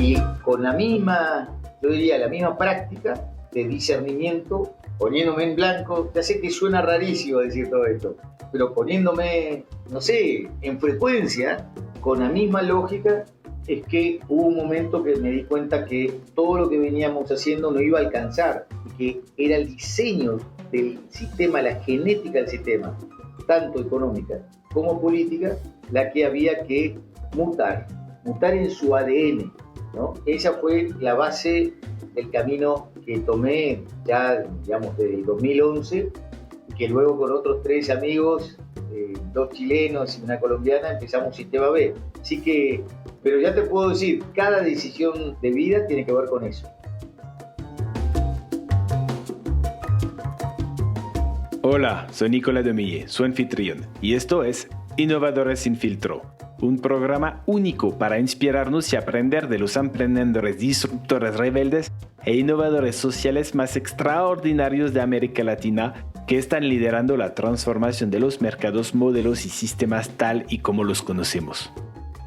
y con la misma, yo diría, la misma práctica de discernimiento, poniéndome en blanco. Ya sé que suena rarísimo decir todo esto, pero poniéndome, no sé, en frecuencia, con la misma lógica, es que hubo un momento que me di cuenta que todo lo que veníamos haciendo no iba a alcanzar, y que era el diseño del sistema, la genética del sistema, tanto económica como política, la que había que mutar en su ADN, ¿no? Esa fue la base del camino que tomé ya, digamos, desde el 2011, y que luego con otros 3 amigos, 2 chilenos y una colombiana, empezamos Sistema B. Así que, pero ya te puedo decir, cada decisión de vida tiene que ver con eso. Hola, soy Nicolás Demille, su anfitrión, y esto es Innovadores sin Filtro, un programa único para inspirarnos y aprender de los emprendedores disruptores rebeldes e innovadores sociales más extraordinarios de América Latina que están liderando la transformación de los mercados, modelos y sistemas tal y como los conocemos.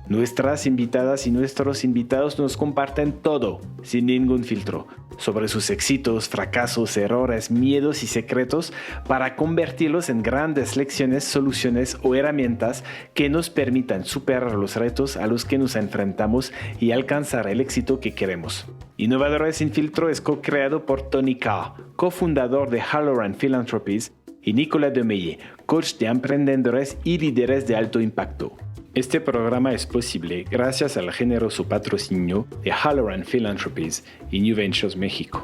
Nuestras invitadas y nuestros invitados nos comparten todo, sin ningún filtro, sobre sus éxitos, fracasos, errores, miedos y secretos para convertirlos en grandes lecciones, soluciones o herramientas que nos permitan superar los retos a los que nos enfrentamos y alcanzar el éxito que queremos. Innovadores sin Filtro es co-creado por Tony Carr, cofundador de Halloran Philanthropies, y Nicolás Demille, coach de emprendedores y líderes de alto impacto. Este programa es posible gracias al generoso patrocinio de Halloran Philanthropies y New Ventures México.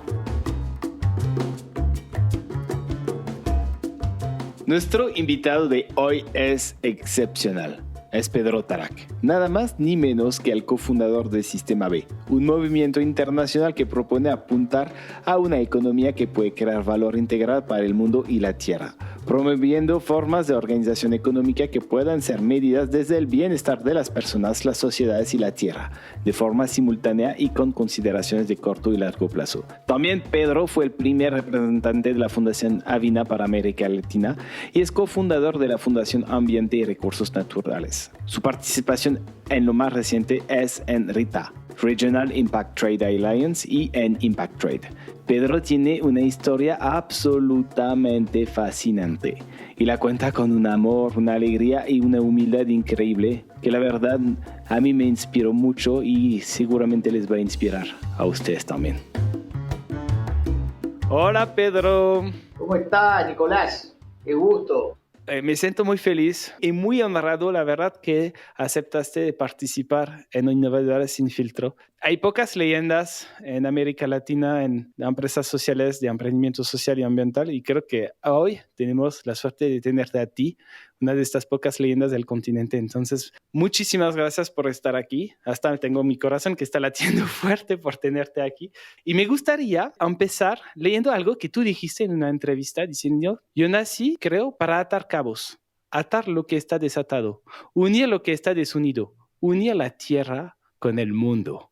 Nuestro invitado de hoy es excepcional. Es Pedro Tarak, nada más ni menos que el cofundador de Sistema B, un movimiento internacional que propone apuntar a una economía que puede crear valor integral para el mundo y la tierra, promoviendo formas de organización económica que puedan ser medidas desde el bienestar de las personas, las sociedades y la tierra, de forma simultánea y con consideraciones de corto y largo plazo. También Pedro fue el primer representante de la Fundación Avina para América Latina y es cofundador de la Fundación Ambiente y Recursos Naturales. Su participación en lo más reciente es en RITA, Regional Impact Trade Alliance, y en Impact Trade. Pedro tiene una historia absolutamente fascinante y la cuenta con un amor, una alegría y una humildad increíble que la verdad a mí me inspiró mucho y seguramente les va a inspirar a ustedes también. Hola Pedro. ¿Cómo estás, Nicolás? Qué gusto. Me siento muy feliz y muy honrado, la verdad, que aceptaste de participar en Innovadores sin Filtro. Hay pocas leyendas en América Latina en empresas sociales de emprendimiento social y ambiental, y creo que hoy tenemos la suerte de tenerte a ti, una de estas pocas leyendas del continente. Entonces, muchísimas gracias por estar aquí. Hasta tengo mi corazón que está latiendo fuerte por tenerte aquí. Y me gustaría empezar leyendo algo que tú dijiste en una entrevista, diciendo: yo nací, creo, para atar cabos, atar lo que está desatado, unir lo que está desunido, unir la tierra con el mundo.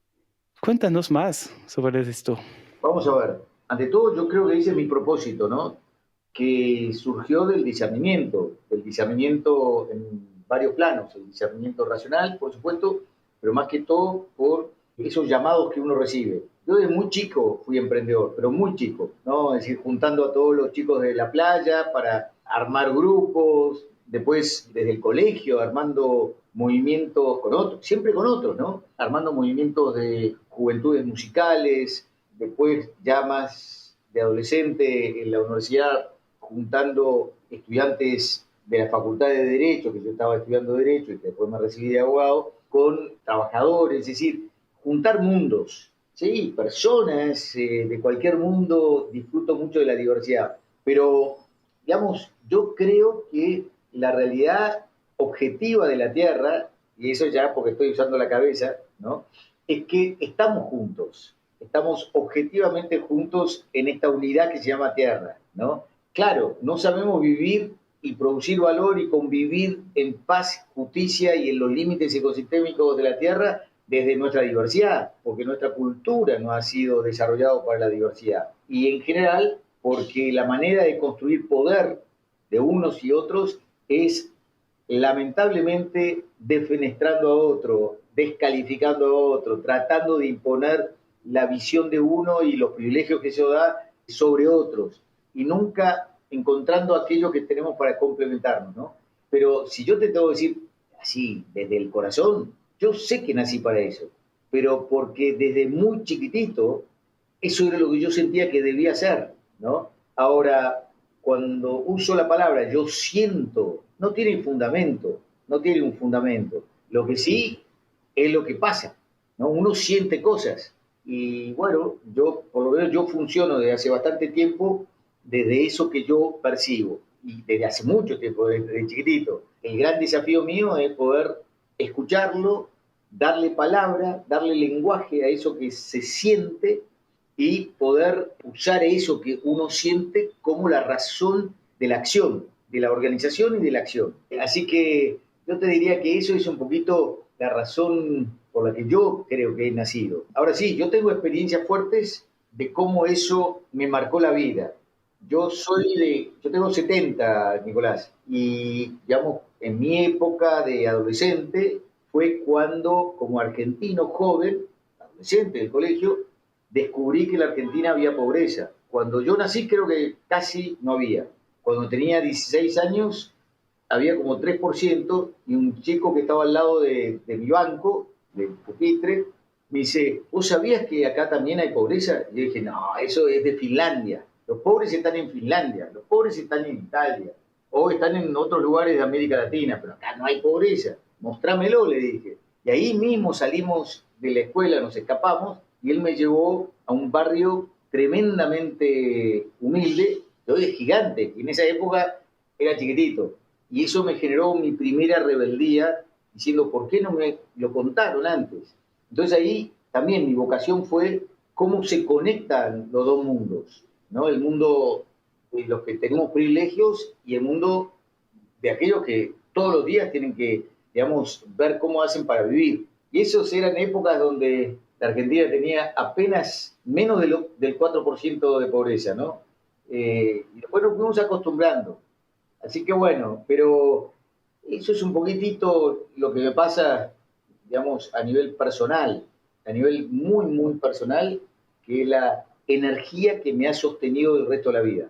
Cuéntanos más sobre esto. Vamos a ver. Ante todo, yo creo que ese es mi propósito, ¿no? Que surgió del discernimiento en varios planos, el discernimiento racional, por supuesto, pero más que todo por esos llamados que uno recibe. Yo desde muy chico fui emprendedor, pero muy chico, ¿no? Es decir, juntando a todos los chicos de la playa para armar grupos, después desde el colegio armando movimientos con otros, siempre con otros, ¿no? Armando movimientos de juventudes musicales, después ya más de adolescente en la universidad, juntando estudiantes de la Facultad de Derecho, que yo estaba estudiando Derecho y que después me recibí de abogado, con trabajadores, es decir, juntar mundos, ¿sí? Personas de cualquier mundo. Disfruto mucho de la diversidad, pero, digamos, yo creo que la realidad objetiva de la Tierra, y eso ya porque estoy usando la cabeza, ¿no? Es que estamos juntos. Estamos objetivamente juntos en esta unidad que se llama Tierra, ¿no? Claro, no sabemos vivir y producir valor y convivir en paz, justicia y en los límites ecosistémicos de la Tierra desde nuestra diversidad, porque nuestra cultura no ha sido desarrollada para la diversidad. Y en general, porque la manera de construir poder de unos y otros es lamentablemente defenestrando a otro, descalificando a otro, tratando de imponer la visión de uno y los privilegios que eso da sobre otros, y nunca encontrando aquello que tenemos para complementarnos, ¿no? Pero si yo te tengo que decir así, desde el corazón, yo sé que nací para eso, pero porque desde muy chiquitito eso era lo que yo sentía que debía hacer, ¿no? Ahora, cuando uso la palabra yo siento, no tiene fundamento, no tiene un fundamento. Lo que sí es lo que pasa, ¿no? Uno siente cosas. Y bueno, yo, por lo menos yo funciono desde hace bastante tiempo desde eso que yo percibo. Y desde hace mucho tiempo, desde chiquitito. El gran desafío mío es poder escucharlo, darle palabra, darle lenguaje a eso que se siente y poder usar eso que uno siente como la razón de la acción, de la organización y de la acción. Así que yo te diría que eso es un poquito la razón por la que yo creo que he nacido. Ahora sí, yo tengo experiencias fuertes de cómo eso me marcó la vida. Yo tengo 70, Nicolás, y digamos, en mi época de adolescente fue cuando, como argentino joven, adolescente del colegio, descubrí que en la Argentina había pobreza. Cuando yo nací creo que casi no había. Cuando tenía 16 años había como 3% y un chico que estaba al lado de mi banco, del pupitre, me dice, ¿vos sabías que acá también hay pobreza? Y yo dije, no, eso es de Finlandia. Los pobres están en Finlandia, los pobres están en Italia, o están en otros lugares de América Latina, pero acá no hay pobreza. Mostrámelo, le dije. Y ahí mismo salimos de la escuela, nos escapamos, y él me llevó a un barrio tremendamente humilde, de hoy es gigante, y en esa época era chiquitito. Y eso me generó mi primera rebeldía, diciendo, ¿por qué no me lo contaron antes? Entonces ahí también mi vocación fue cómo se conectan los dos mundos, ¿no? El mundo de los que tenemos privilegios y el mundo de aquellos que todos los días tienen que, digamos, ver cómo hacen para vivir. Y esas eran épocas donde la Argentina tenía apenas menos del 4% de pobreza, ¿no? Y después nos fuimos acostumbrando. Así que bueno, pero eso es un poquitito lo que me pasa, digamos, a nivel personal, a nivel muy, muy personal, que es la energía que me ha sostenido el resto de la vida.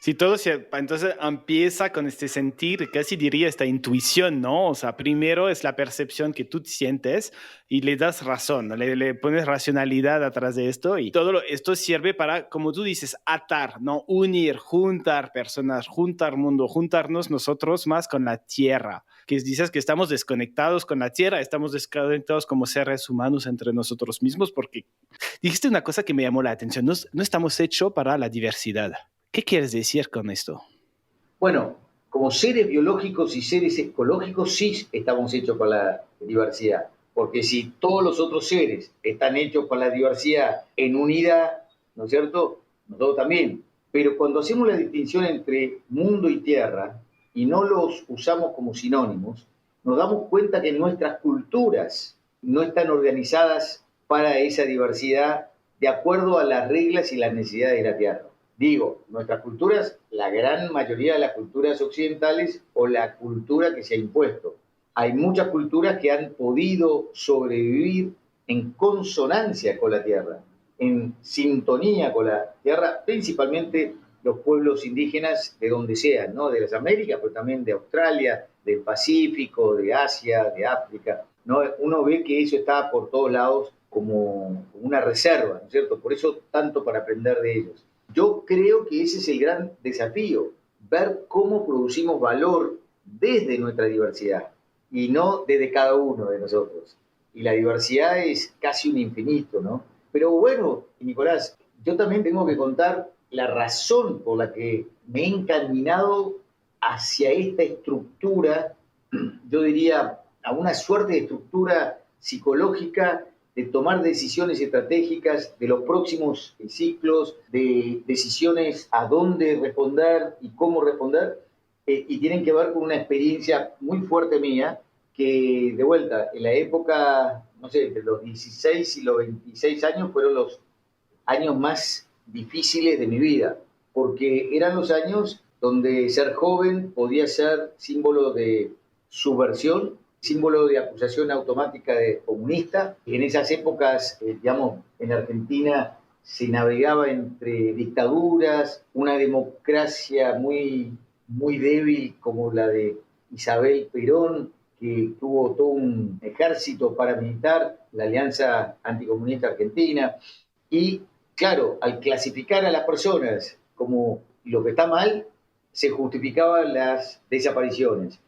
Sí, todo entonces empieza con este sentir, casi diría esta intuición, ¿no? O sea, primero es la percepción que tú sientes y le das razón, le pones racionalidad atrás de esto y esto sirve para, como tú dices, atar, ¿no? Unir, juntar personas, juntar mundo, juntarnos nosotros más con la tierra. Que dices que estamos desconectados con la tierra, estamos desconectados como seres humanos entre nosotros mismos, porque dijiste una cosa que me llamó la atención, no estamos hechos para la diversidad. ¿Qué quieres decir con esto? Bueno, como seres biológicos y seres ecológicos sí estamos hechos con la diversidad, porque si todos los otros seres están hechos con la diversidad en unidad, ¿no es cierto? Nosotros también. Pero cuando hacemos la distinción entre mundo y tierra y no los usamos como sinónimos, nos damos cuenta que nuestras culturas no están organizadas para esa diversidad de acuerdo a las reglas y las necesidades de la tierra. Digo, nuestras culturas, la gran mayoría de las culturas occidentales o la cultura que se ha impuesto. Hay muchas culturas que han podido sobrevivir en consonancia con la tierra, en sintonía con la tierra, principalmente los pueblos indígenas de donde sean, ¿no? De las Américas, pero también de Australia, del Pacífico, de Asia, de África, ¿no? Uno ve que eso está por todos lados como una reserva, ¿no es cierto? Por eso tanto para aprender de ellos. Yo creo que ese es el gran desafío, ver cómo producimos valor desde nuestra diversidad y no desde cada uno de nosotros. Y la diversidad es casi un infinito, ¿no? Pero bueno, Nicolás, yo también tengo que contar la razón por la que me he encaminado hacia esta estructura, yo diría, a una suerte de estructura psicológica de tomar decisiones estratégicas de los próximos ciclos, de decisiones a dónde responder y cómo responder, y tienen que ver con una experiencia muy fuerte mía, que de vuelta, en la época, no sé, de los 16 y los 26 años fueron los años más difíciles de mi vida, porque eran los años donde ser joven podía ser símbolo de subversión, símbolo de acusación automática de comunista. En esas épocas, digamos, en Argentina se navegaba entre dictaduras, una democracia muy, muy débil como la de Isabel Perón, que tuvo todo un ejército paramilitar, la Alianza Anticomunista Argentina, y claro, al clasificar a las personas como lo que está mal, se justificaban las desapariciones.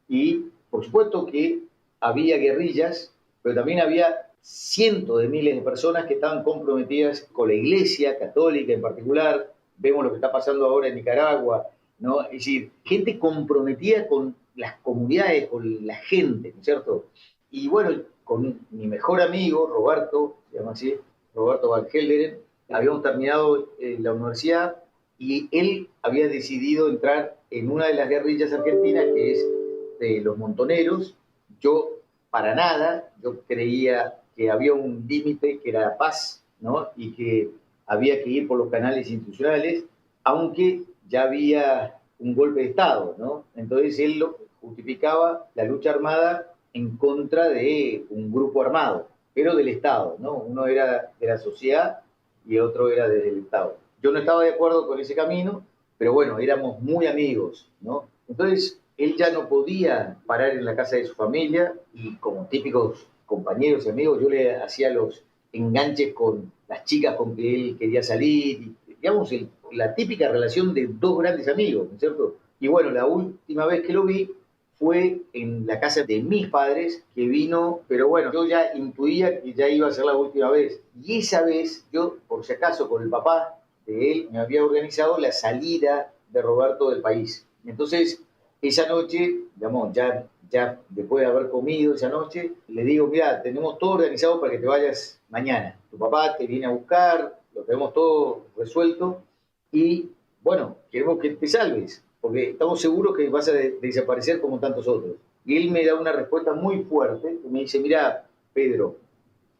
Y por supuesto que había guerrillas, pero también había cientos de miles de personas que estaban comprometidas con la Iglesia Católica en particular. Vemos lo que está pasando ahora en Nicaragua, ¿no? Es decir, gente comprometida con las comunidades, con la gente, ¿no es cierto? Y bueno, con mi mejor amigo, Roberto, se llama así, Roberto Van Gelderen, habíamos terminado la universidad y él había decidido entrar en una de las guerrillas argentinas, que es de los montoneros. Yo, para nada, yo creía que había un límite que era la paz, ¿no? Y que había que ir por los canales institucionales, aunque ya había un golpe de Estado, ¿no? Entonces él lo justificaba la lucha armada en contra de un grupo armado, pero del Estado, ¿no? Uno era de la sociedad y otro era del Estado. Yo no estaba de acuerdo con ese camino, pero bueno, éramos muy amigos, ¿no? Entonces, él ya no podía parar en la casa de su familia y como típicos compañeros y amigos, yo le hacía los enganches con las chicas con que él quería salir, y, digamos, la típica relación de dos grandes amigos, ¿no es cierto? Y bueno, la última vez que lo vi fue en la casa de mis padres, que vino, pero bueno, yo ya intuía que ya iba a ser la última vez. Y esa vez, yo, por si acaso, con el papá de él, me había organizado la salida de Roberto del país. Entonces, esa noche, digamos, ya después de haber comido esa noche, le digo, mira, tenemos todo organizado para que te vayas mañana. Tu papá te viene a buscar, lo tenemos todo resuelto y, bueno, queremos que te salves, porque estamos seguros que vas a desaparecer como tantos otros. Y él me da una respuesta muy fuerte, y me dice, mira, Pedro,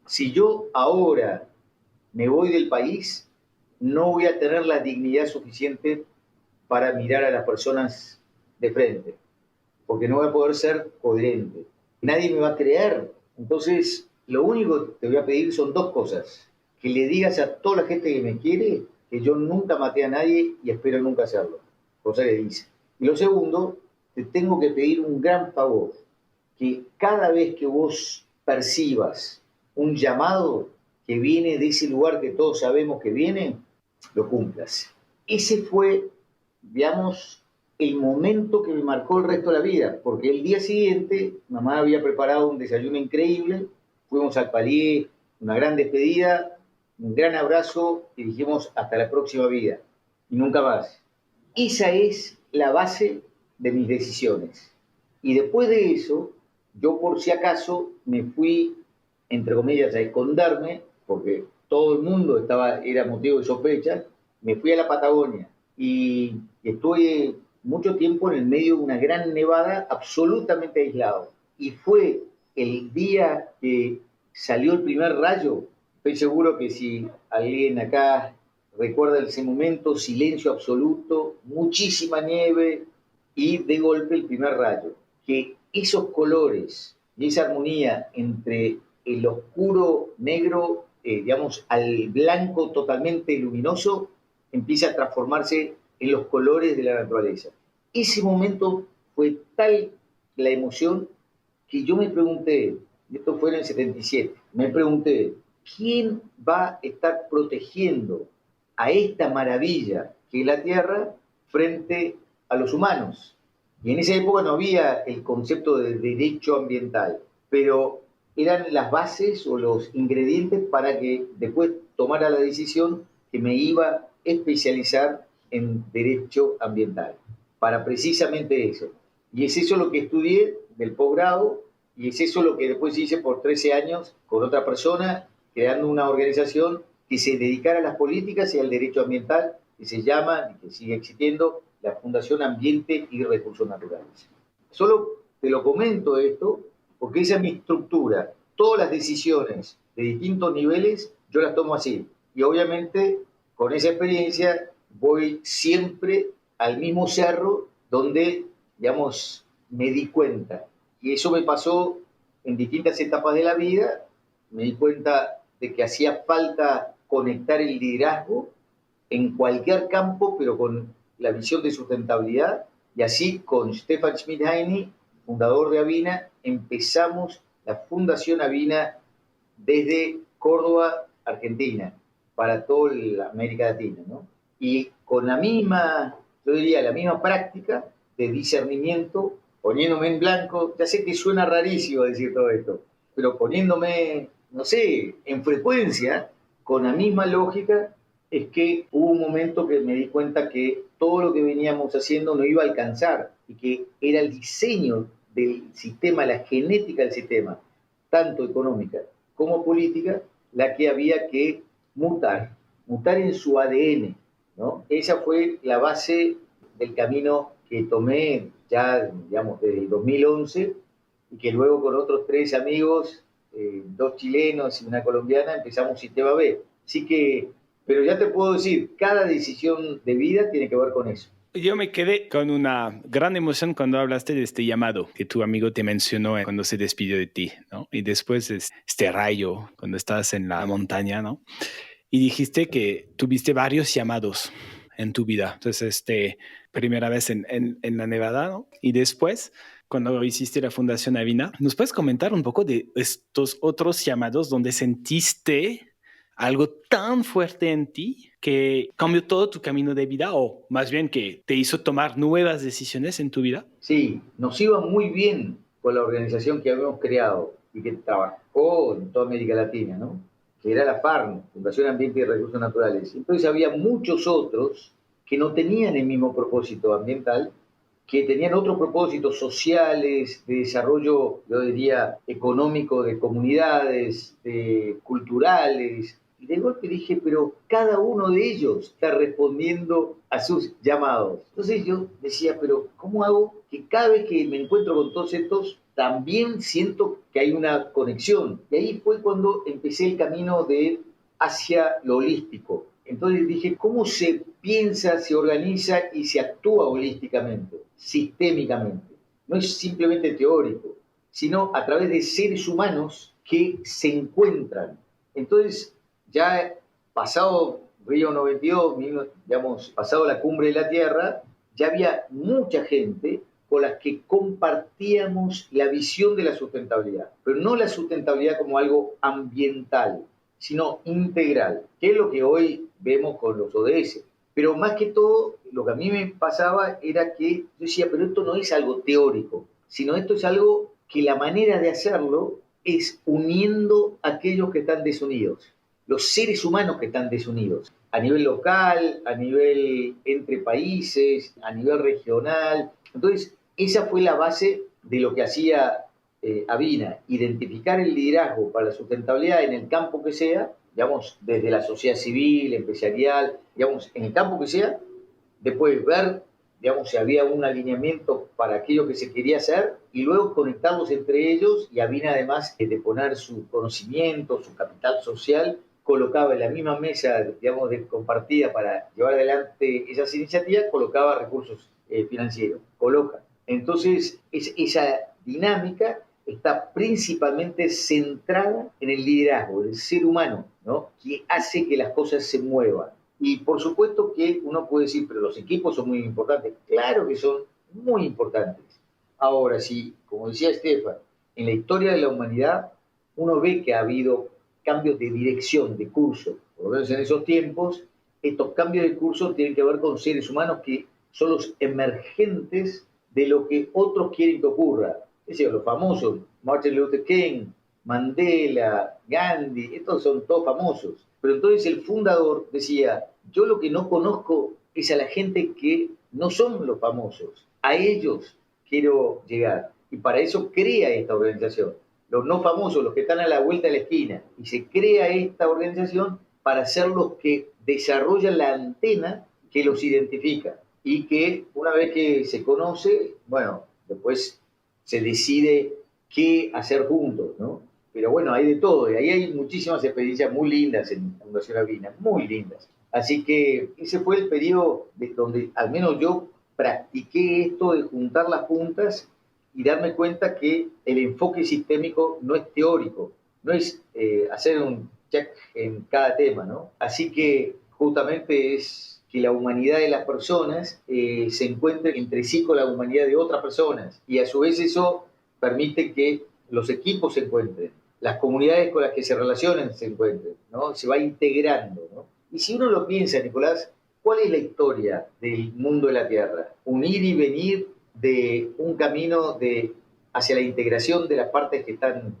si yo ahora me voy del país, no voy a tener la dignidad suficiente para mirar a las personas de frente, porque no voy a poder ser coherente. Nadie me va a creer. Entonces, lo único que te voy a pedir son dos cosas. Que le digas a toda la gente que me quiere que yo nunca maté a nadie y espero nunca hacerlo. Cosa que dice. Y lo segundo, te tengo que pedir un gran favor. Que cada vez que vos percibas un llamado que viene de ese lugar que todos sabemos que viene, lo cumplas. Ese fue, digamos, el momento que me marcó el resto de la vida, porque el día siguiente mamá había preparado un desayuno increíble, fuimos al palier, una gran despedida, un gran abrazo y dijimos hasta la próxima vida y nunca más. Esa es la base de mis decisiones. Y después de eso, yo por si acaso me fui, entre comillas, a esconderme, porque todo el mundo era motivo de sospecha, me fui a la Patagonia y estuve mucho tiempo en el medio de una gran nevada, absolutamente aislado. Y fue el día que salió el primer rayo. Estoy seguro que si alguien acá recuerda ese momento, silencio absoluto, muchísima nieve y de golpe el primer rayo. Que esos colores y esa armonía entre el oscuro negro, digamos, al blanco totalmente luminoso, empieza a transformarse en los colores de la naturaleza. Ese momento fue tal la emoción que yo me pregunté, esto fue en el 77, me pregunté, ¿quién va a estar protegiendo a esta maravilla que es la Tierra frente a los humanos? Y en esa época no había el concepto de derecho ambiental, pero eran las bases o los ingredientes para que después tomara la decisión que me iba a especializar en derecho ambiental, para precisamente eso. Y es eso lo que estudié del posgrado, y es eso lo que después hice por 13 años con otra persona, creando una organización que se dedicara a las políticas y al derecho ambiental, que se llama, y que sigue existiendo, la Fundación Ambiente y Recursos Naturales. Solo te lo comento esto, porque esa es mi estructura. Todas las decisiones de distintos niveles, yo las tomo así. Y obviamente, con esa experiencia, voy siempre al mismo cerro donde, digamos, me di cuenta, y eso me pasó en distintas etapas de la vida, me di cuenta de que hacía falta conectar el liderazgo en cualquier campo, pero con la visión de sustentabilidad, y así con Stefan Schmidheiny, fundador de Avina, empezamos la Fundación Avina desde Córdoba, Argentina, para toda la América Latina, ¿no? Y con la misma, yo diría, la misma práctica de discernimiento, poniéndome en blanco, ya sé que suena rarísimo decir todo esto, pero poniéndome, no sé, en frecuencia, con la misma lógica, es que hubo un momento que me di cuenta que todo lo que veníamos haciendo no iba a alcanzar y que era el diseño del sistema, la genética del sistema, tanto económica como política, la que había que mutar en su ADN, ¿no? Esa fue la base del camino que tomé ya, digamos, desde el 2011 y que luego con otros 3 amigos, 2 chilenos y una colombiana, empezamos Sistema B. Así que, pero ya te puedo decir, cada decisión de vida tiene que ver con eso. Yo me quedé con una gran emoción cuando hablaste de este llamado que tu amigo te mencionó cuando se despidió de ti, ¿no? Y después este rayo cuando estabas en la montaña, ¿no? Y dijiste que tuviste varios llamados en tu vida. Entonces, primera vez en la Nevada, ¿no? Y después, cuando hiciste la Fundación Avina, ¿nos puedes comentar un poco de estos otros llamados donde sentiste algo tan fuerte en ti que cambió todo tu camino de vida o más bien que te hizo tomar nuevas decisiones en tu vida? Sí, nos iba muy bien con la organización que habíamos creado y que trabajó en toda América Latina, ¿no? Que era la FARN, Fundación Ambiente y Recursos Naturales. Entonces había muchos otros que no tenían el mismo propósito ambiental, que tenían otros propósitos sociales, de desarrollo, yo diría, económico de comunidades, de culturales. Y de golpe dije, pero cada uno de ellos está respondiendo a sus llamados. Entonces yo decía, pero ¿cómo hago que cada vez que me encuentro con todos estos, también siento que hay una conexión? Y ahí fue cuando empecé el camino de hacia lo holístico. Entonces dije, ¿cómo se piensa, se organiza y se actúa holísticamente, sistémicamente? No es simplemente teórico, sino a través de seres humanos que se encuentran. Entonces, ya pasado Río 92, digamos, pasado la cumbre de la Tierra, ya había mucha gente con las que compartíamos la visión de la sustentabilidad, pero no la sustentabilidad como algo ambiental, sino integral, que es lo que hoy vemos con los ODS. Pero más que todo, lo que a mí me pasaba era que yo decía, pero esto no es algo teórico, sino esto es algo que la manera de hacerlo es uniendo a aquellos que están desunidos, los seres humanos que están desunidos, a nivel local, a nivel entre países, a nivel regional. Entonces, esa fue la base de lo que hacía Avina, identificar el liderazgo para la sustentabilidad en el campo que sea, digamos, desde la sociedad civil, empresarial, digamos, en el campo que sea, después ver, digamos, si había un alineamiento para aquello que se quería hacer y luego conectarlos entre ellos y Avina además de poner su conocimiento, su capital social, colocaba en la misma mesa, digamos, de compartida para llevar adelante esas iniciativas, colocaba recursos financieros, coloca. Entonces, esa dinámica está principalmente centrada en el liderazgo, del ser humano, ¿no? Que hace que las cosas se muevan. Y por supuesto que uno puede decir, pero los equipos son muy importantes. Claro que son muy importantes. Ahora, sí, como decía Estefan, en la historia de la humanidad uno ve que ha habido cambios de dirección, de curso. Por lo menos en esos tiempos, estos cambios de curso tienen que ver con seres humanos que son los emergentes de lo que otros quieren que ocurra. Es decir, los famosos, Martin Luther King, Mandela, Gandhi, estos son todos famosos. Pero entonces el fundador decía, yo lo que no conozco es a la gente que no son los famosos. A ellos quiero llegar. Y para eso crea esta organización. Los no famosos, los que están a la vuelta de la esquina. Y se crea esta organización para ser los que desarrollan la antena que los identifica. Y que una vez que se conoce, bueno, después se decide qué hacer juntos, ¿no? Pero bueno, hay de todo, y ahí hay muchísimas experiencias muy lindas en Fundación Avina, muy lindas. Así que ese fue el periodo donde al menos yo practiqué esto de juntar las puntas y darme cuenta que el enfoque sistémico no es teórico, no es hacer un check en cada tema, ¿no? Así que justamente es que la humanidad de las personas se encuentre entre sí con la humanidad de otras personas, y a su vez eso permite que los equipos se encuentren, las comunidades con las que se relacionan se encuentren, ¿no? Se va integrando, ¿no? Y si uno lo piensa, Nicolás, ¿cuál es la historia del mundo de la Tierra? Un ir y venir de un camino hacia la integración de las partes que están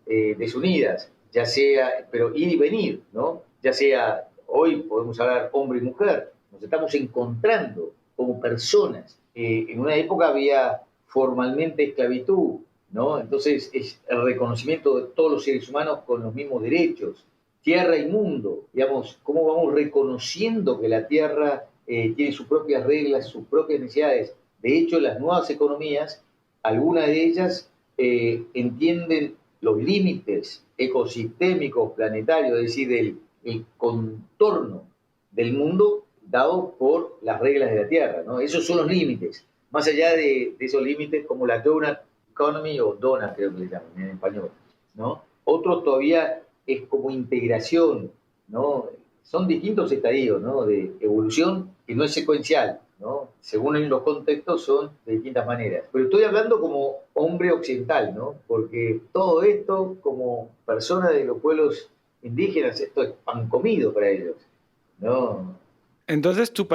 desunidas, ya sea, pero ir y venir, ¿no? Ya sea, hoy podemos hablar hombre y mujer, nos estamos encontrando como personas. En una época había formalmente esclavitud, ¿no? Entonces es el reconocimiento de todos los seres humanos con los mismos derechos, tierra y mundo, digamos, cómo vamos reconociendo que la tierra tiene sus propias reglas, sus propias necesidades. De hecho, las nuevas economías, algunas de ellas entienden los límites ecosistémicos planetarios, es decir, el contorno del mundo dado por las reglas de la Tierra, ¿no? Esos son los límites. Más allá de esos límites, como la donut economy o donut, creo que le llaman en español, ¿no? Otros todavía es como integración, ¿no? Son distintos estadios, ¿no? De evolución que no es secuencial, ¿no? Según los contextos son de distintas maneras. Pero estoy hablando como hombre occidental, ¿no? Porque todo esto, como persona de los pueblos indígenas, esto es pan comido para ellos, ¿no? Entonces tú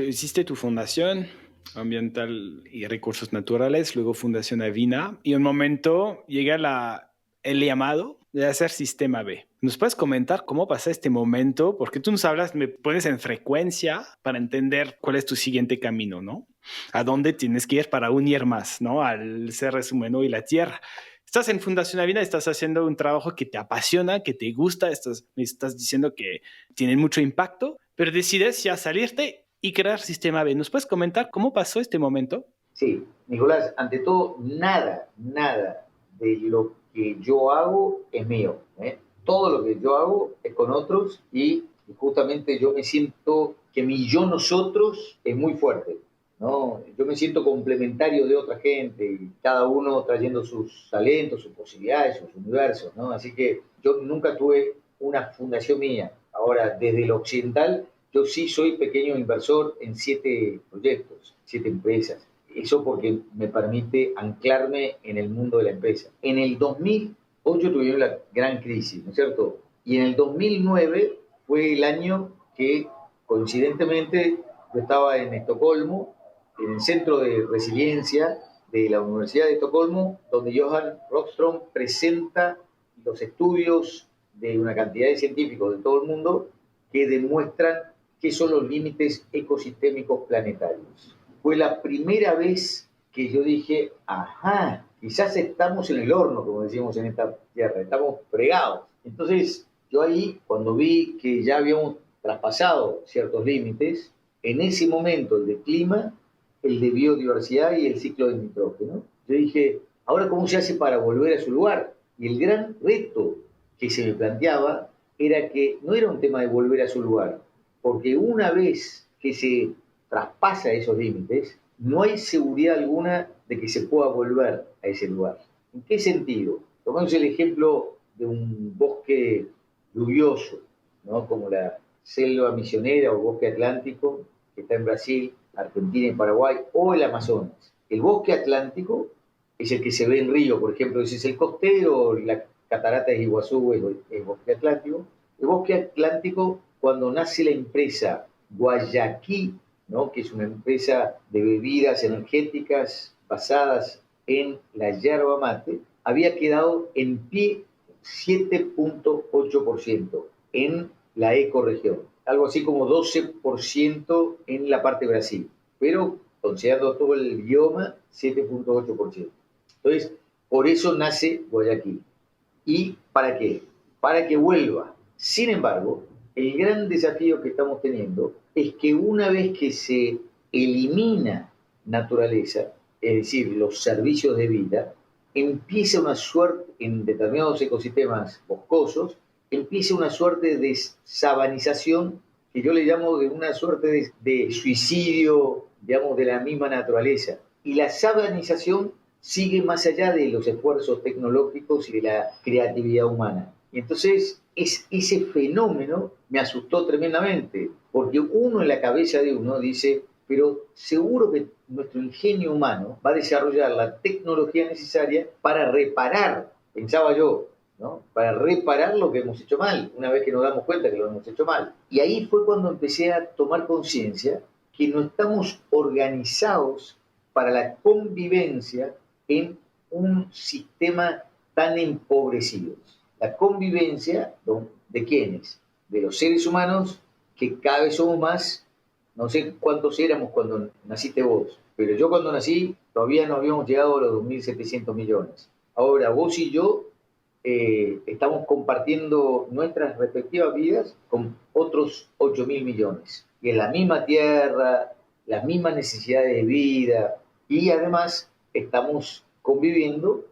hiciste tu fundación ambiental y recursos naturales, luego Fundación Avina, y un momento llega el llamado de hacer Sistema B. ¿Nos puedes comentar cómo pasa este momento? Porque tú nos hablas, me pones en frecuencia para entender cuál es tu siguiente camino, ¿no? A dónde tienes que ir para unir más, ¿no? Al ser humano y la tierra. Estás en Fundación Avina, estás haciendo un trabajo que te apasiona, que te gusta, me estás diciendo que tiene mucho impacto, pero decides ya salirte y crear Sistema B. ¿Nos puedes comentar cómo pasó este momento? Sí, Nicolás, ante todo, nada de lo que yo hago es mío, ¿eh? Todo lo que yo hago es con otros y justamente yo me siento que mi yo nosotros es muy fuerte, ¿no? Yo me siento complementario de otra gente y cada uno trayendo sus talentos, sus posibilidades, sus universos, ¿no? Así que yo nunca tuve una fundación mía. Ahora, desde lo occidental, yo sí soy pequeño inversor en 7 proyectos, 7 empresas. Eso porque me permite anclarme en el mundo de la empresa. En el 2008 tuvimos la gran crisis, ¿no es cierto? Y en el 2009 fue el año que, coincidentemente, yo estaba en Estocolmo, en el Centro de Resiliencia de la Universidad de Estocolmo, donde Johan Rockström presenta los estudios de una cantidad de científicos de todo el mundo que demuestran qué son los límites ecosistémicos planetarios. Fue la primera vez que yo dije, ajá, quizás estamos en el horno, como decimos en esta tierra, estamos fregados. Entonces, yo ahí, cuando vi que ya habíamos traspasado ciertos límites, en ese momento el de clima, el de biodiversidad y el ciclo del nitrógeno, yo dije, ahora cómo se hace para volver a su lugar. Y el gran reto que se me planteaba era que no era un tema de volver a su lugar, porque una vez que se traspasa esos límites, no hay seguridad alguna de que se pueda volver a ese lugar. ¿En qué sentido? Tomemos el ejemplo de un bosque lluvioso, ¿no? Como la selva misionera o bosque atlántico, que está en Brasil, Argentina y Paraguay, o el Amazonas. El bosque atlántico es el que se ve en Río, por ejemplo, ese es el costero, la catarata de Iguazú es el bosque atlántico. El bosque atlántico, cuando nace la empresa Guayaquil, ¿no? Que es una empresa de bebidas energéticas basadas en la yerba mate, había quedado en pie 7.8% en la ecorregión, algo así como 12% en la parte de Brasil, pero considerando todo el bioma, 7.8%. Entonces, por eso nace Guayaquil. ¿Y para qué? Para que vuelva. Sin embargo, el gran desafío que estamos teniendo es que una vez que se elimina naturaleza, es decir, los servicios de vida, empieza una suerte, en determinados ecosistemas boscosos, empieza una suerte de sabanización que yo le llamo de una suerte de suicidio, digamos, de la misma naturaleza. Y la sabanización sigue más allá de los esfuerzos tecnológicos y de la creatividad humana. Y entonces ese fenómeno me asustó tremendamente, porque uno en la cabeza de uno dice, pero seguro que nuestro ingenio humano va a desarrollar la tecnología necesaria para reparar, pensaba yo, ¿no? Para reparar lo que hemos hecho mal, una vez que nos damos cuenta que lo hemos hecho mal. Y ahí fue cuando empecé a tomar conciencia que no estamos organizados para la convivencia en un sistema tan empobrecido. La convivencia, ¿de quiénes? De los seres humanos, que cada vez somos más. No sé cuántos éramos cuando naciste vos, pero yo cuando nací todavía no habíamos llegado a los 2.700 millones. Ahora vos y yo estamos compartiendo nuestras respectivas vidas con otros 8.000 millones. Y en la misma tierra, las mismas necesidades de vida, y además estamos conviviendo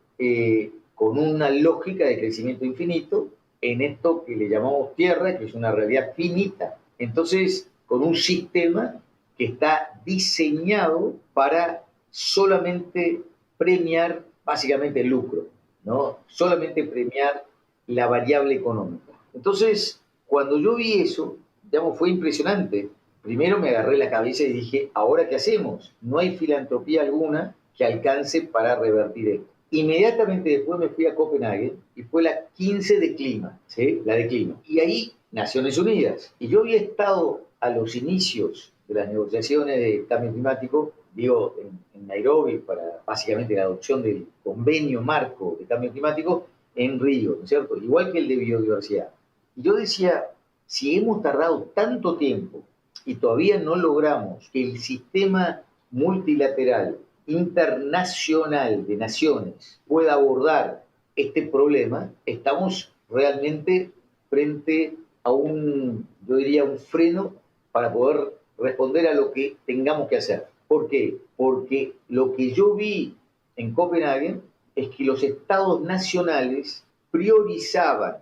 con una lógica de crecimiento infinito en esto que le llamamos tierra, que es una realidad finita. Entonces, con un sistema que está diseñado para solamente premiar básicamente el lucro, ¿no? Solamente premiar la variable económica. Entonces, cuando yo vi eso, digamos, fue impresionante. Primero me agarré la cabeza y dije, ¿ahora qué hacemos? No hay filantropía alguna que alcance para revertir esto. Inmediatamente después me fui a Copenhague y fue la 15 de clima, ¿sí? La de clima. Y ahí, Naciones Unidas. Y yo había estado a los inicios de las negociaciones de cambio climático, digo, en Nairobi, para básicamente la adopción del convenio marco de cambio climático en Río, ¿no es cierto? Igual que el de biodiversidad. Y yo decía, si hemos tardado tanto tiempo y todavía no logramos que el sistema multilateral internacional de naciones pueda abordar este problema, estamos realmente frente a yo diría, un freno para poder responder a lo que tengamos que hacer. ¿Por qué? Porque lo que yo vi en Copenhague es que los estados nacionales priorizaban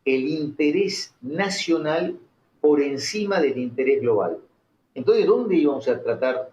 el interés nacional por encima del interés global. Entonces, ¿dónde íbamos a tratar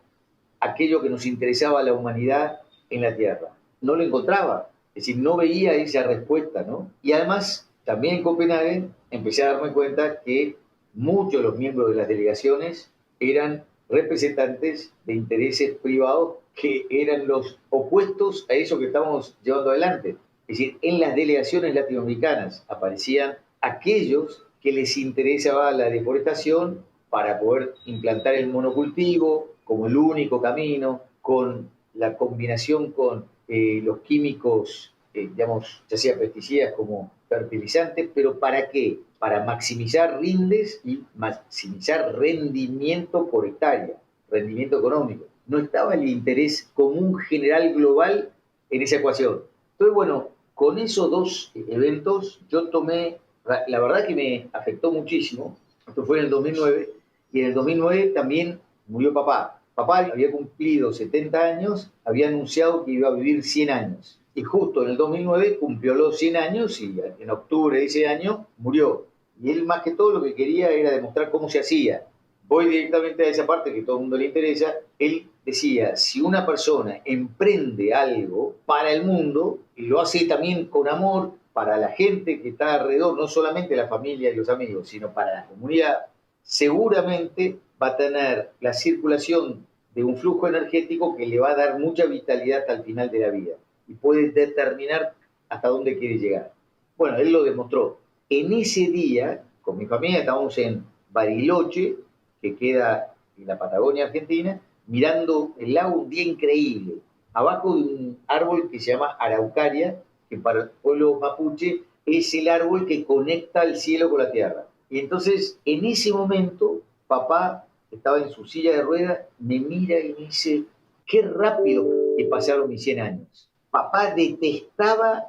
aquello que nos interesaba a la humanidad en la Tierra? No lo encontraba, es decir, no veía esa respuesta, ¿no? Y además, también en Copenhague empecé a darme cuenta que muchos de los miembros de las delegaciones eran representantes de intereses privados que eran los opuestos a eso que estamos llevando adelante. Es decir, en las delegaciones latinoamericanas aparecían aquellos que les interesaba la deforestación para poder implantar el monocultivo como el único camino, con la combinación con los químicos, digamos, ya sea pesticidas como fertilizantes, pero ¿para qué? Para maximizar rindes y maximizar rendimiento por hectárea, rendimiento económico. No estaba el interés común general global en esa ecuación. Entonces, bueno, con esos dos eventos yo tomé, la verdad que me afectó muchísimo, esto fue en el 2009, y en el 2009 también murió papá. Papá había cumplido 70 años, había anunciado que iba a vivir 100 años. Y justo en el 2009 cumplió los 100 años y en octubre de ese año murió. Y él más que todo lo que quería era demostrar cómo se hacía. Voy directamente a esa parte que a todo el mundo le interesa. Él decía, si una persona emprende algo para el mundo, y lo hace también con amor para la gente que está alrededor, no solamente la familia y los amigos, sino para la comunidad, seguramente va a tener la circulación de un flujo energético que le va a dar mucha vitalidad hasta el final de la vida y puede determinar hasta dónde quiere llegar. Bueno, él lo demostró. En ese día, con mi familia, estábamos en Bariloche, que queda en la Patagonia Argentina, mirando el lago, un día increíble, abajo de un árbol que se llama araucaria, que para el pueblo mapuche es el árbol que conecta el cielo con la tierra. Y entonces, en ese momento, papá estaba en su silla de ruedas, me mira y me dice, qué rápido que pasaron mis 100 años. Papá detestaba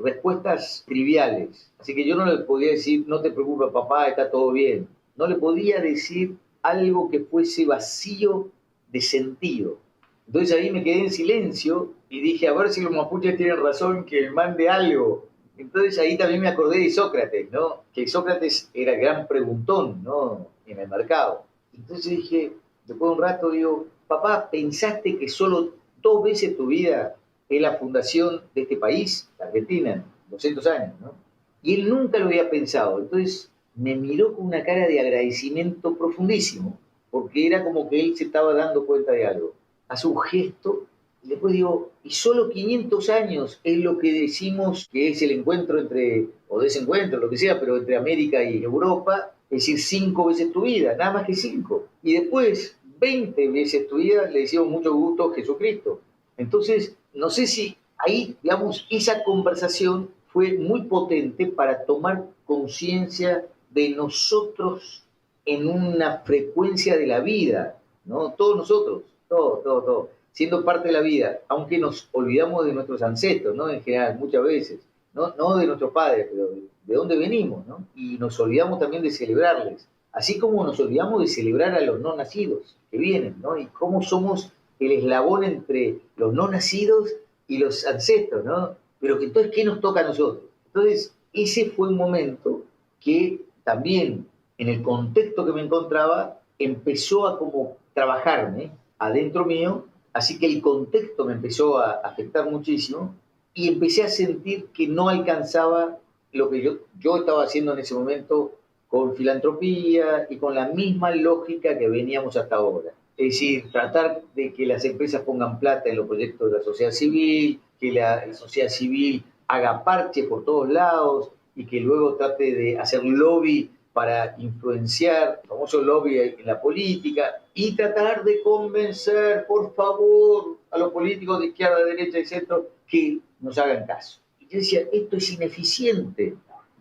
respuestas triviales, así que yo no le podía decir, no te preocupes papá, está todo bien. No le podía decir algo que fuese vacío de sentido. Entonces ahí me quedé en silencio y dije, a ver si los mapuches tienen razón, que me mande algo. Entonces ahí también me acordé de Sócrates, ¿no? Que Sócrates era gran preguntón, ¿no? En el mercado. Entonces dije, después de un rato digo, papá, ¿pensaste que solo 2 veces tu vida es la fundación de este país, la Argentina, 200 años, ¿no? Y él nunca lo había pensado. Entonces me miró con una cara de agradecimiento profundísimo, porque era como que él se estaba dando cuenta de algo. Hace un gesto y después digo, y solo 500 años es lo que decimos que es el encuentro entre, o desencuentro, lo que sea, pero entre América y Europa, es decir, 5 veces tu vida, nada más que 5. Y después, 20 veces tu vida, le decimos mucho gusto a Jesucristo. Entonces, no sé si ahí, digamos, esa conversación fue muy potente para tomar conciencia de nosotros en una frecuencia de la vida, ¿no? Todos nosotros, todo, siendo parte de la vida, aunque nos olvidamos de nuestros ancestros, ¿no? En general, muchas veces, no de nuestros padres, pero de dónde venimos, ¿no? Y nos olvidamos también de celebrarles, así como nos olvidamos de celebrar a los no nacidos que vienen, ¿no? Y cómo somos el eslabón entre los no nacidos y los ancestros, ¿no? Pero que entonces, ¿qué nos toca a nosotros? Entonces, ese fue un momento que también, en el contexto que me encontraba, empezó a como trabajarme adentro mío, así que el contexto me empezó a afectar muchísimo y empecé a sentir que no alcanzaba lo que yo estaba haciendo en ese momento con filantropía y con la misma lógica que veníamos hasta ahora. Es decir, tratar de que las empresas pongan plata en los proyectos de la sociedad civil, que la sociedad civil haga parche por todos lados y que luego trate de hacer lobby para influenciar, el famoso lobby en la política, y tratar de convencer, por favor, a los políticos de izquierda, derecha y centro que nos hagan caso. Y yo decía, esto es ineficiente,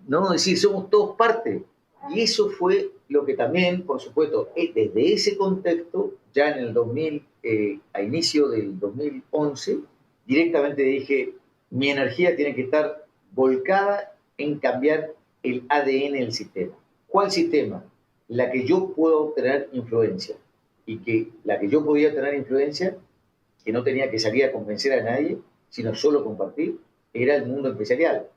¿no? Es decir, somos todos parte. Y eso fue lo que también, por supuesto, desde ese contexto, ya en el 2000, a inicio del 2011, directamente dije, mi energía tiene que estar volcada en cambiar el ADN del sistema. ¿Cuál sistema? La que yo puedo tener influencia. Y que la que yo podía tener influencia, que no tenía que salir a convencer a nadie, sino solo compartir, era el mundo empresarial.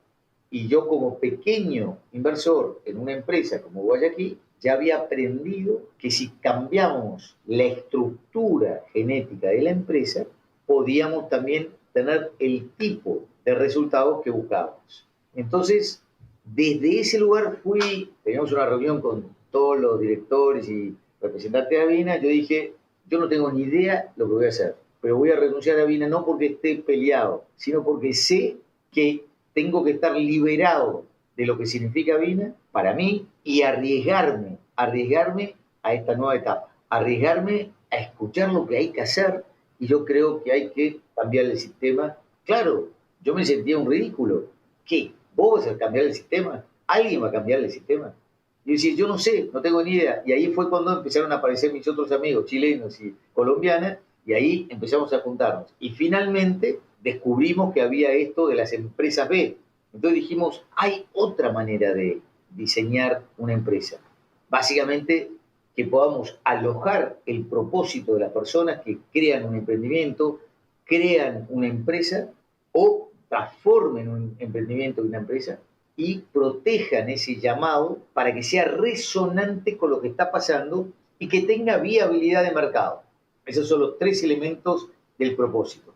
Y yo como pequeño inversor en una empresa como Guayaquil, ya había aprendido que si cambiábamos la estructura genética de la empresa, podíamos también tener el tipo de resultados que buscábamos. Entonces, desde ese lugar teníamos una reunión con todos los directores y representantes de Avina, yo dije, yo no tengo ni idea lo que voy a hacer, pero voy a renunciar a Avina no porque esté peleado, sino porque sé que tengo que estar liberado de lo que significa Avina para mí y arriesgarme a esta nueva etapa, arriesgarme a escuchar lo que hay que hacer y yo creo que hay que cambiar el sistema. Claro, yo me sentía un ridículo. ¿Qué? ¿Vos vas a cambiar el sistema? ¿Alguien va a cambiar el sistema? Y decir, yo no sé, no tengo ni idea. Y ahí fue cuando empezaron a aparecer mis otros amigos chilenos y colombianos, y ahí empezamos a juntarnos. Y finalmente descubrimos que había esto de las empresas B. Entonces dijimos, hay otra manera de diseñar una empresa. Básicamente, que podamos alojar el propósito de las personas que crean un emprendimiento, crean una empresa o transformen un emprendimiento en una empresa y protejan ese llamado para que sea resonante con lo que está pasando y que tenga viabilidad de mercado. Esos son los 3 elementos del propósito.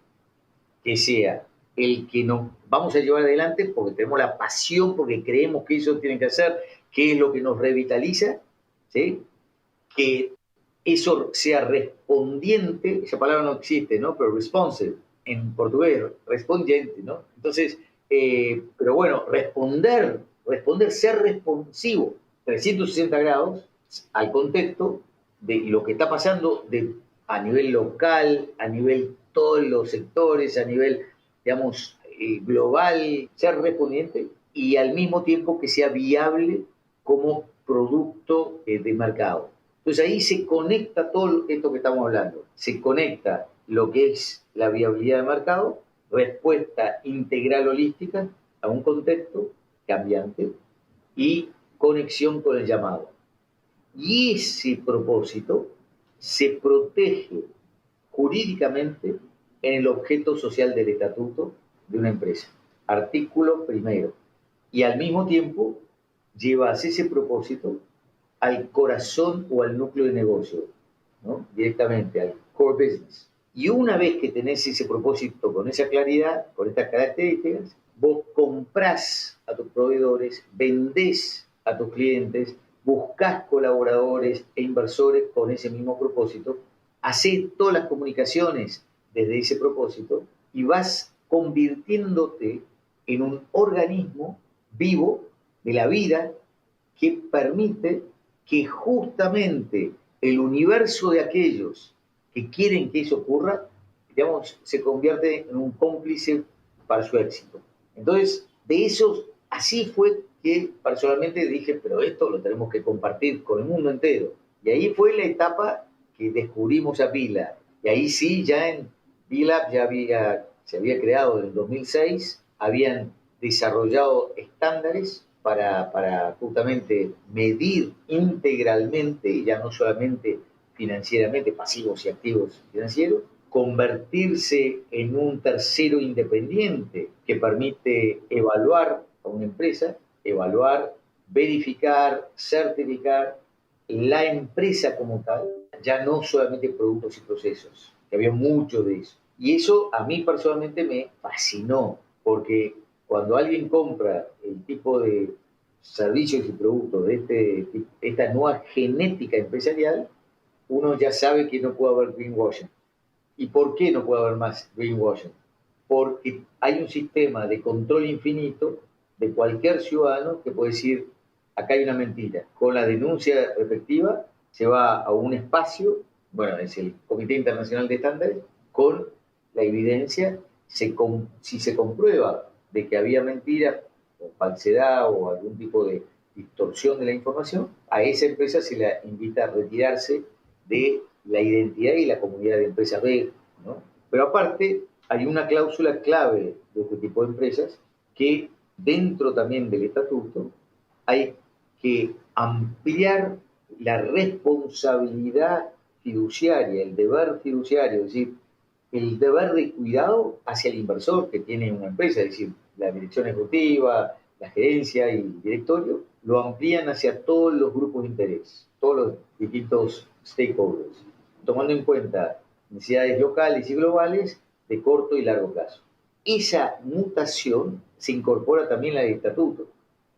Que sea el que nos vamos a llevar adelante porque tenemos la pasión, porque creemos que eso tiene que hacer, que es lo que nos revitaliza, ¿sí? Que eso sea respondiente, esa palabra no existe, ¿no? Pero responsive, en portugués, respondiente, ¿no? Entonces, pero bueno, responder, ser responsivo, 360 grados al contexto de lo que está pasando a nivel local, a nivel todos los sectores, a nivel, digamos, global, ser respondiente y al mismo tiempo que sea viable como producto de mercado. Entonces ahí se conecta todo esto que estamos hablando. Se conecta lo que es la viabilidad de mercado, respuesta integral holística a un contexto cambiante y conexión con el llamado. Y ese propósito se protege jurídicamente en el objeto social del estatuto de una empresa. Artículo primero. Y al mismo tiempo llevas ese propósito al corazón o al núcleo de negocio, ¿no? Directamente al core business. Y una vez que tenés ese propósito con esa claridad, con estas características, vos comprás a tus proveedores, vendés a tus clientes, buscás colaboradores e inversores con ese mismo propósito, hacés todas las comunicaciones desde ese propósito y vas convirtiéndote en un organismo vivo de la vida que permite que justamente el universo de aquellos que quieren que eso ocurra, digamos, se convierte en un cómplice para su éxito. Entonces, de eso, así fue que personalmente dije, pero esto lo tenemos que compartir con el mundo entero. Y ahí fue la etapa que descubrimos a Vila. Y ahí sí, ya en Vila se había creado en el 2006, habían desarrollado estándares para justamente medir integralmente, ya no solamente financieramente, pasivos y activos financieros, convertirse en un tercero independiente que permite evaluar a una empresa, evaluar, verificar, certificar la empresa como tal, ya no solamente productos y procesos, que había mucho de eso. Y eso a mí personalmente me fascinó, porque cuando alguien compra el tipo de servicios y productos de esta nueva genética empresarial, uno ya sabe que no puede haber greenwashing. ¿Y por qué no puede haber más greenwashing? Porque hay un sistema de control infinito de cualquier ciudadano que puede decir, acá hay una mentira. Con la denuncia respectiva se va a un espacio, bueno, es el Comité Internacional de Estándares, con la evidencia, si se comprueba de que había mentira o falsedad o algún tipo de distorsión de la información, a esa empresa se la invita a retirarse de la identidad y la comunidad de empresas B, ¿no? Pero aparte, hay una cláusula clave de este tipo de empresas que dentro también del estatuto hay que ampliar la responsabilidad fiduciaria, el deber fiduciario, es decir, el deber de cuidado hacia el inversor que tiene una empresa, es decir, la dirección ejecutiva, la gerencia y el directorio, lo amplían hacia todos los grupos de interés, todos los distintos stakeholders, tomando en cuenta necesidades locales y globales de corto y largo plazo. Esa mutación se incorpora también al estatuto.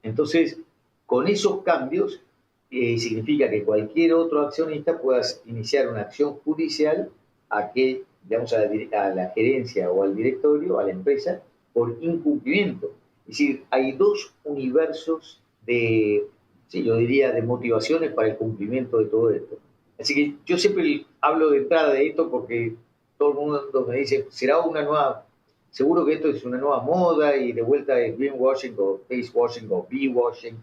Entonces, con esos cambios, significa que cualquier otro accionista pueda iniciar una acción judicial digamos, a la gerencia o al directorio, a la empresa, por incumplimiento. Es decir, hay dos universos de, sí, yo diría, de motivaciones para el cumplimiento de todo esto. Así que yo siempre hablo de entrada de esto porque todo el mundo me dice, será una nueva, seguro que esto es una nueva moda y de vuelta es greenwashing o face washing o bee-washing.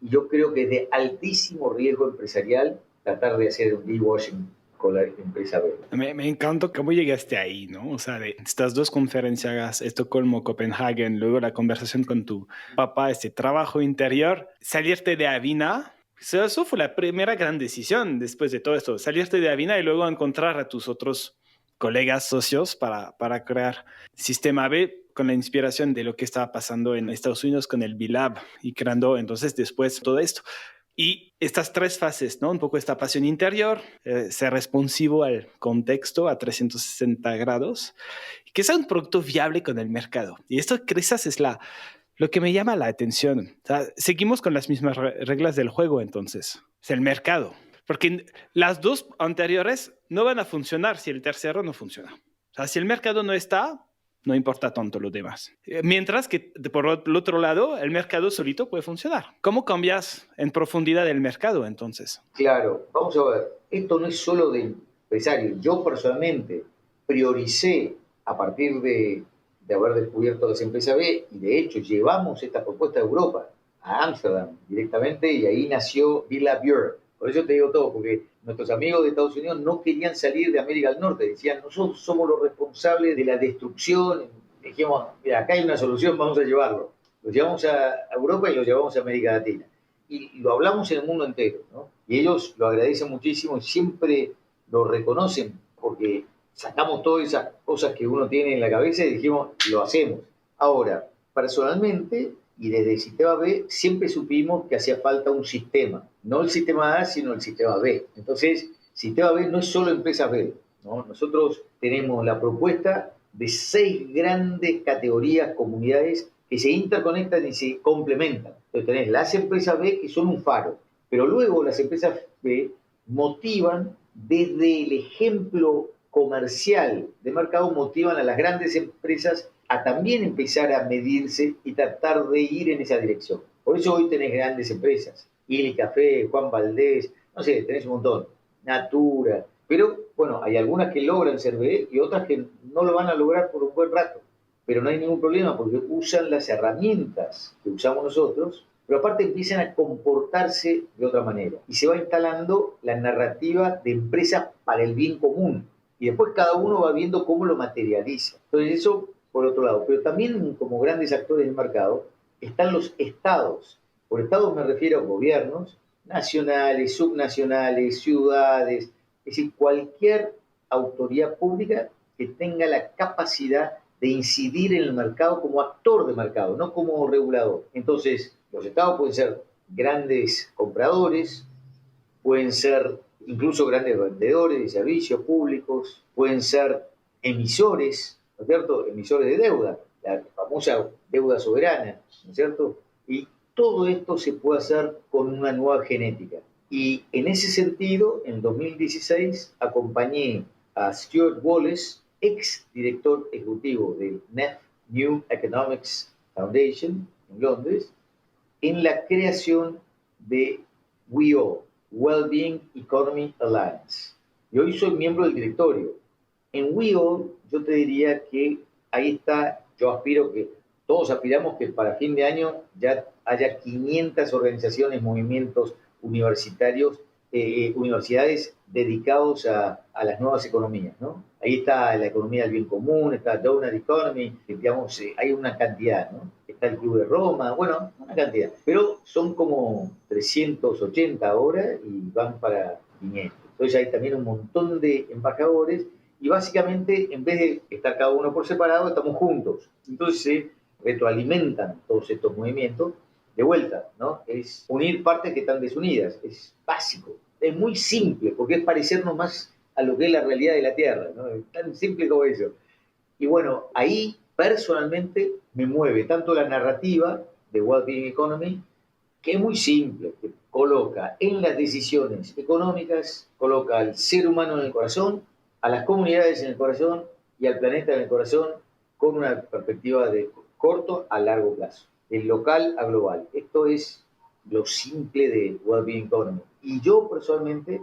Y yo creo que es de altísimo riesgo empresarial tratar de hacer un bee-washing con la empresa B. Me encantó cómo llegaste ahí, ¿no? O sea, de estas dos conferencias, Estocolmo, Copenhague, luego la conversación con tu papá, este trabajo interior, salirte de Avina. Eso fue la primera gran decisión después de todo esto, salirte de Avina y luego encontrar a tus otros colegas socios para crear Sistema B con la inspiración de lo que estaba pasando en Estados Unidos con el B-Lab y creando entonces después todo esto. Y estas tres fases, ¿no? Un poco esta pasión interior, ser responsivo al contexto a 360 grados, que sea un producto viable con el mercado. Y esto quizás es lo que me llama la atención. O sea, seguimos con las mismas reglas del juego entonces. Es el mercado. Porque las dos anteriores no van a funcionar si el tercero no funciona. O sea, si el mercado no está, no importa tanto lo demás. Mientras que, por el otro lado, el mercado solito puede funcionar. ¿Cómo cambias en profundidad el mercado, entonces? Claro, vamos a ver. Esto no es solo de empresarios. Yo personalmente prioricé a partir de haber descubierto las empresas B y de hecho llevamos esta propuesta a Europa, a Ámsterdam directamente y ahí nació B-Lab Europe. Por eso te digo todo, porque nuestros amigos de Estados Unidos no querían salir de América del Norte, decían, nosotros somos los responsables de la destrucción. Dijimos, mira, acá hay una solución, vamos a llevarlo. Lo llevamos a Europa y lo llevamos a América Latina. Y lo hablamos en el mundo entero, ¿no? Y ellos lo agradecen muchísimo y siempre lo reconocen, porque sacamos todas esas cosas que uno tiene en la cabeza y dijimos, lo hacemos. Ahora, personalmente, y desde el sistema B, siempre supimos que hacía falta un sistema. No el sistema A, sino el sistema B. Entonces, sistema B no es solo empresas B, ¿no? Nosotros tenemos la propuesta de 6 grandes categorías, comunidades que se interconectan y se complementan. Entonces tenés las empresas B que son un faro, pero luego las empresas B motivan desde el ejemplo comercial de mercado, motivan a las grandes empresas a también empezar a medirse y tratar de ir en esa dirección. Por eso hoy tenés grandes empresas, Ili Café, Juan Valdés, no sé, tenés un montón, Natura, pero bueno, hay algunas que logran ser B y otras que no lo van a lograr por un buen rato, pero no hay ningún problema porque usan las herramientas que usamos nosotros, pero aparte empiezan a comportarse de otra manera y se va instalando la narrativa de empresa para el bien común y después cada uno va viendo cómo lo materializa. Entonces eso por otro lado, pero también como grandes actores del mercado están los estados. Por estados me refiero a gobiernos nacionales, subnacionales, ciudades, es decir, cualquier autoridad pública que tenga la capacidad de incidir en el mercado como actor de mercado, no como regulador. Entonces, los estados pueden ser grandes compradores, pueden ser incluso grandes vendedores de servicios públicos, pueden ser emisores, ¿no es cierto? Emisores de deuda, la famosa deuda soberana, ¿no es cierto? Y todo esto se puede hacer con una nueva genética. Y en ese sentido, en 2016, acompañé a Stuart Wallace, ex director ejecutivo del NEF, New Economics Foundation, en Londres, en la creación de WEAll, Wellbeing Economy Alliance. Y hoy soy miembro del directorio. En WEAll, yo te diría que ahí está, yo aspiro que, todos aspiramos que para fin de año ya haya 500 organizaciones, movimientos universitarios, universidades dedicados a las nuevas economías, ¿no? Ahí está la economía del bien común, está Donut Economy, digamos, hay una cantidad, ¿no? Está el Club de Roma, bueno, una cantidad. Pero son como 380 ahora y van para 500. Entonces hay también un montón de embajadores y básicamente en vez de estar cada uno por separado, estamos juntos. Entonces se retroalimentan todos estos movimientos. De vuelta, ¿no? Es unir partes que están desunidas, es básico, es muy simple, porque es parecernos más a lo que es la realidad de la Tierra, ¿no? Es tan simple como eso. Y bueno, ahí personalmente me mueve tanto la narrativa de Wellbeing Economy, que es muy simple, que coloca en las decisiones económicas, coloca al ser humano en el corazón, a las comunidades en el corazón y al planeta en el corazón, con una perspectiva de corto a largo plazo, de local a global. Esto es lo simple de Wellbeing Economy. Y yo personalmente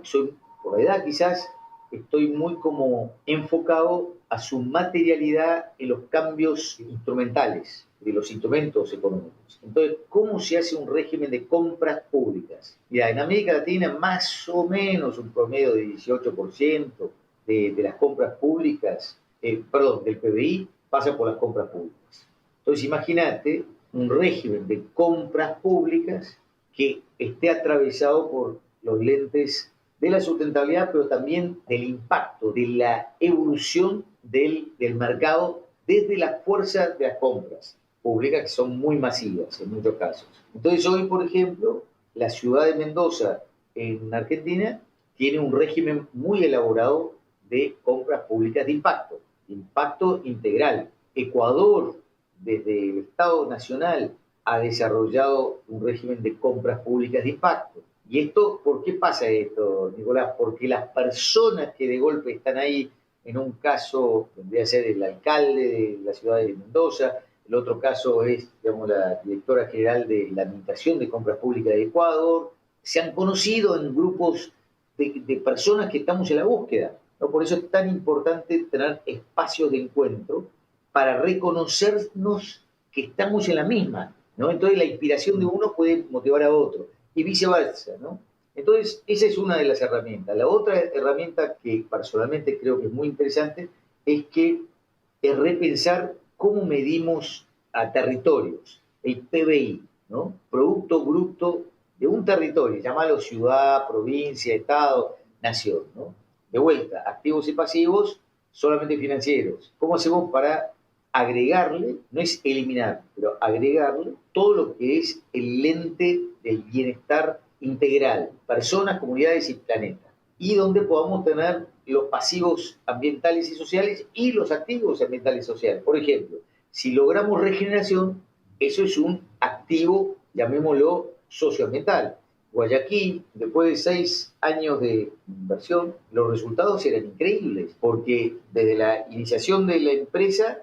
soy, por la edad quizás, estoy muy como enfocado a su materialidad en los cambios instrumentales, de los instrumentos económicos. Entonces, ¿cómo se hace un régimen de compras públicas? Mira, en América Latina más o menos un promedio de 18% de las compras públicas, del PBI, pasa por las compras públicas. Entonces, imagínate un régimen de compras públicas que esté atravesado por los lentes de la sustentabilidad, pero también del impacto, de la evolución del mercado desde la fuerza de las compras públicas, que son muy masivas en muchos casos. Entonces hoy, por ejemplo, la ciudad de Mendoza, en Argentina, tiene un régimen muy elaborado de compras públicas de impacto integral. Ecuador, desde el Estado Nacional, ha desarrollado un régimen de compras públicas de impacto. ¿Y esto, por qué pasa esto, Nicolás? Porque las personas que de golpe están ahí, en un caso vendría a ser el alcalde de la ciudad de Mendoza, el otro caso es, digamos, la directora general de la Administración de Compras Públicas de Ecuador, se han conocido en grupos de personas que estamos en la búsqueda, ¿no? Por eso es tan importante tener espacios de encuentro para reconocernos que estamos en la misma, ¿no? Entonces la inspiración de uno puede motivar a otro y viceversa, ¿no? Entonces, esa es una de las herramientas. La otra herramienta que personalmente creo que es muy interesante es repensar cómo medimos a territorios, el PBI, ¿no? Producto Bruto de un territorio, llámalo ciudad, provincia, estado, nación, ¿no? De vuelta, activos y pasivos, solamente financieros. ¿Cómo hacemos para agregarle, no es eliminar, pero agregarle todo lo que es el lente del bienestar integral, personas, comunidades y planeta? y donde podamos tener los pasivos ambientales y sociales y los activos ambientales y sociales. Por ejemplo, si logramos regeneración, eso es un activo, llamémoslo, socioambiental. Guayaquil, después de 6 años de inversión, los resultados eran increíbles, porque desde la iniciación de la empresa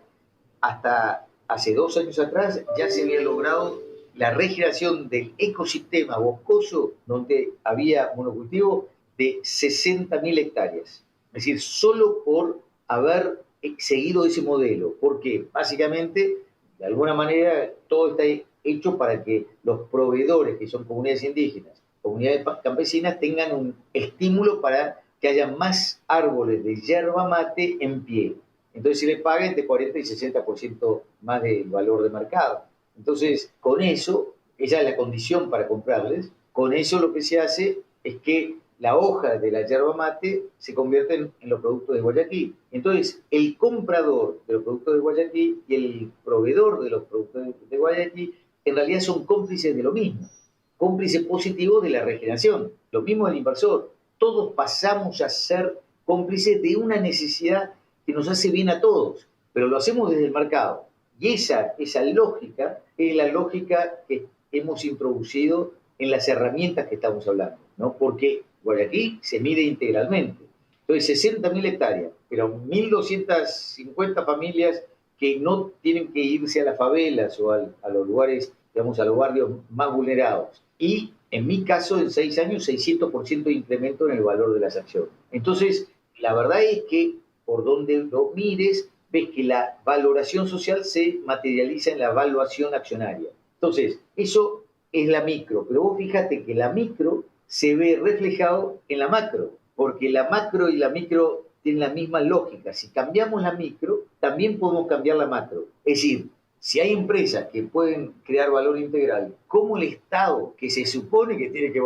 hasta hace 2 años atrás ya se había logrado la regeneración del ecosistema boscoso, donde había monocultivo de 60.000 hectáreas. Es decir, solo por haber seguido ese modelo, porque básicamente, de alguna manera, todo está hecho para que los proveedores, que son comunidades indígenas, comunidades campesinas, tengan un estímulo para que haya más árboles de yerba mate en pie. Entonces se le paga entre 40 y 60% más del valor de mercado. Entonces, con eso, esa es la condición para comprarles, con eso lo que se hace es que la hoja de la yerba mate se convierte en los productos de Guayaquil. Entonces, el comprador de los productos de Guayaquil y el proveedor de los productos de Guayaquil en realidad son cómplices de lo mismo, cómplices positivos de la regeneración. Lo mismo el inversor. Todos pasamos a ser cómplices de una necesidad que nos hace bien a todos, pero lo hacemos desde el mercado. Y esa lógica es la lógica que hemos introducido en las herramientas que estamos hablando, ¿no? Porque Guayaquil se mide integralmente. Entonces, 60.000 hectáreas, pero 1.250 familias que no tienen que irse a las favelas o a los lugares, digamos, a los barrios más vulnerados. Y en mi caso, en 6 años, 600% de incremento en el valor de las acciones. Entonces, la verdad es que por donde lo mires, ves que la valoración social se materializa en la evaluación accionaria. Entonces, eso es la micro, pero vos fíjate que la micro se ve reflejado en la macro, porque la macro y la micro tienen la misma lógica. Si cambiamos la micro, también podemos cambiar la macro. Es decir, si hay empresas que pueden crear valor integral, como el Estado, que se supone que tiene que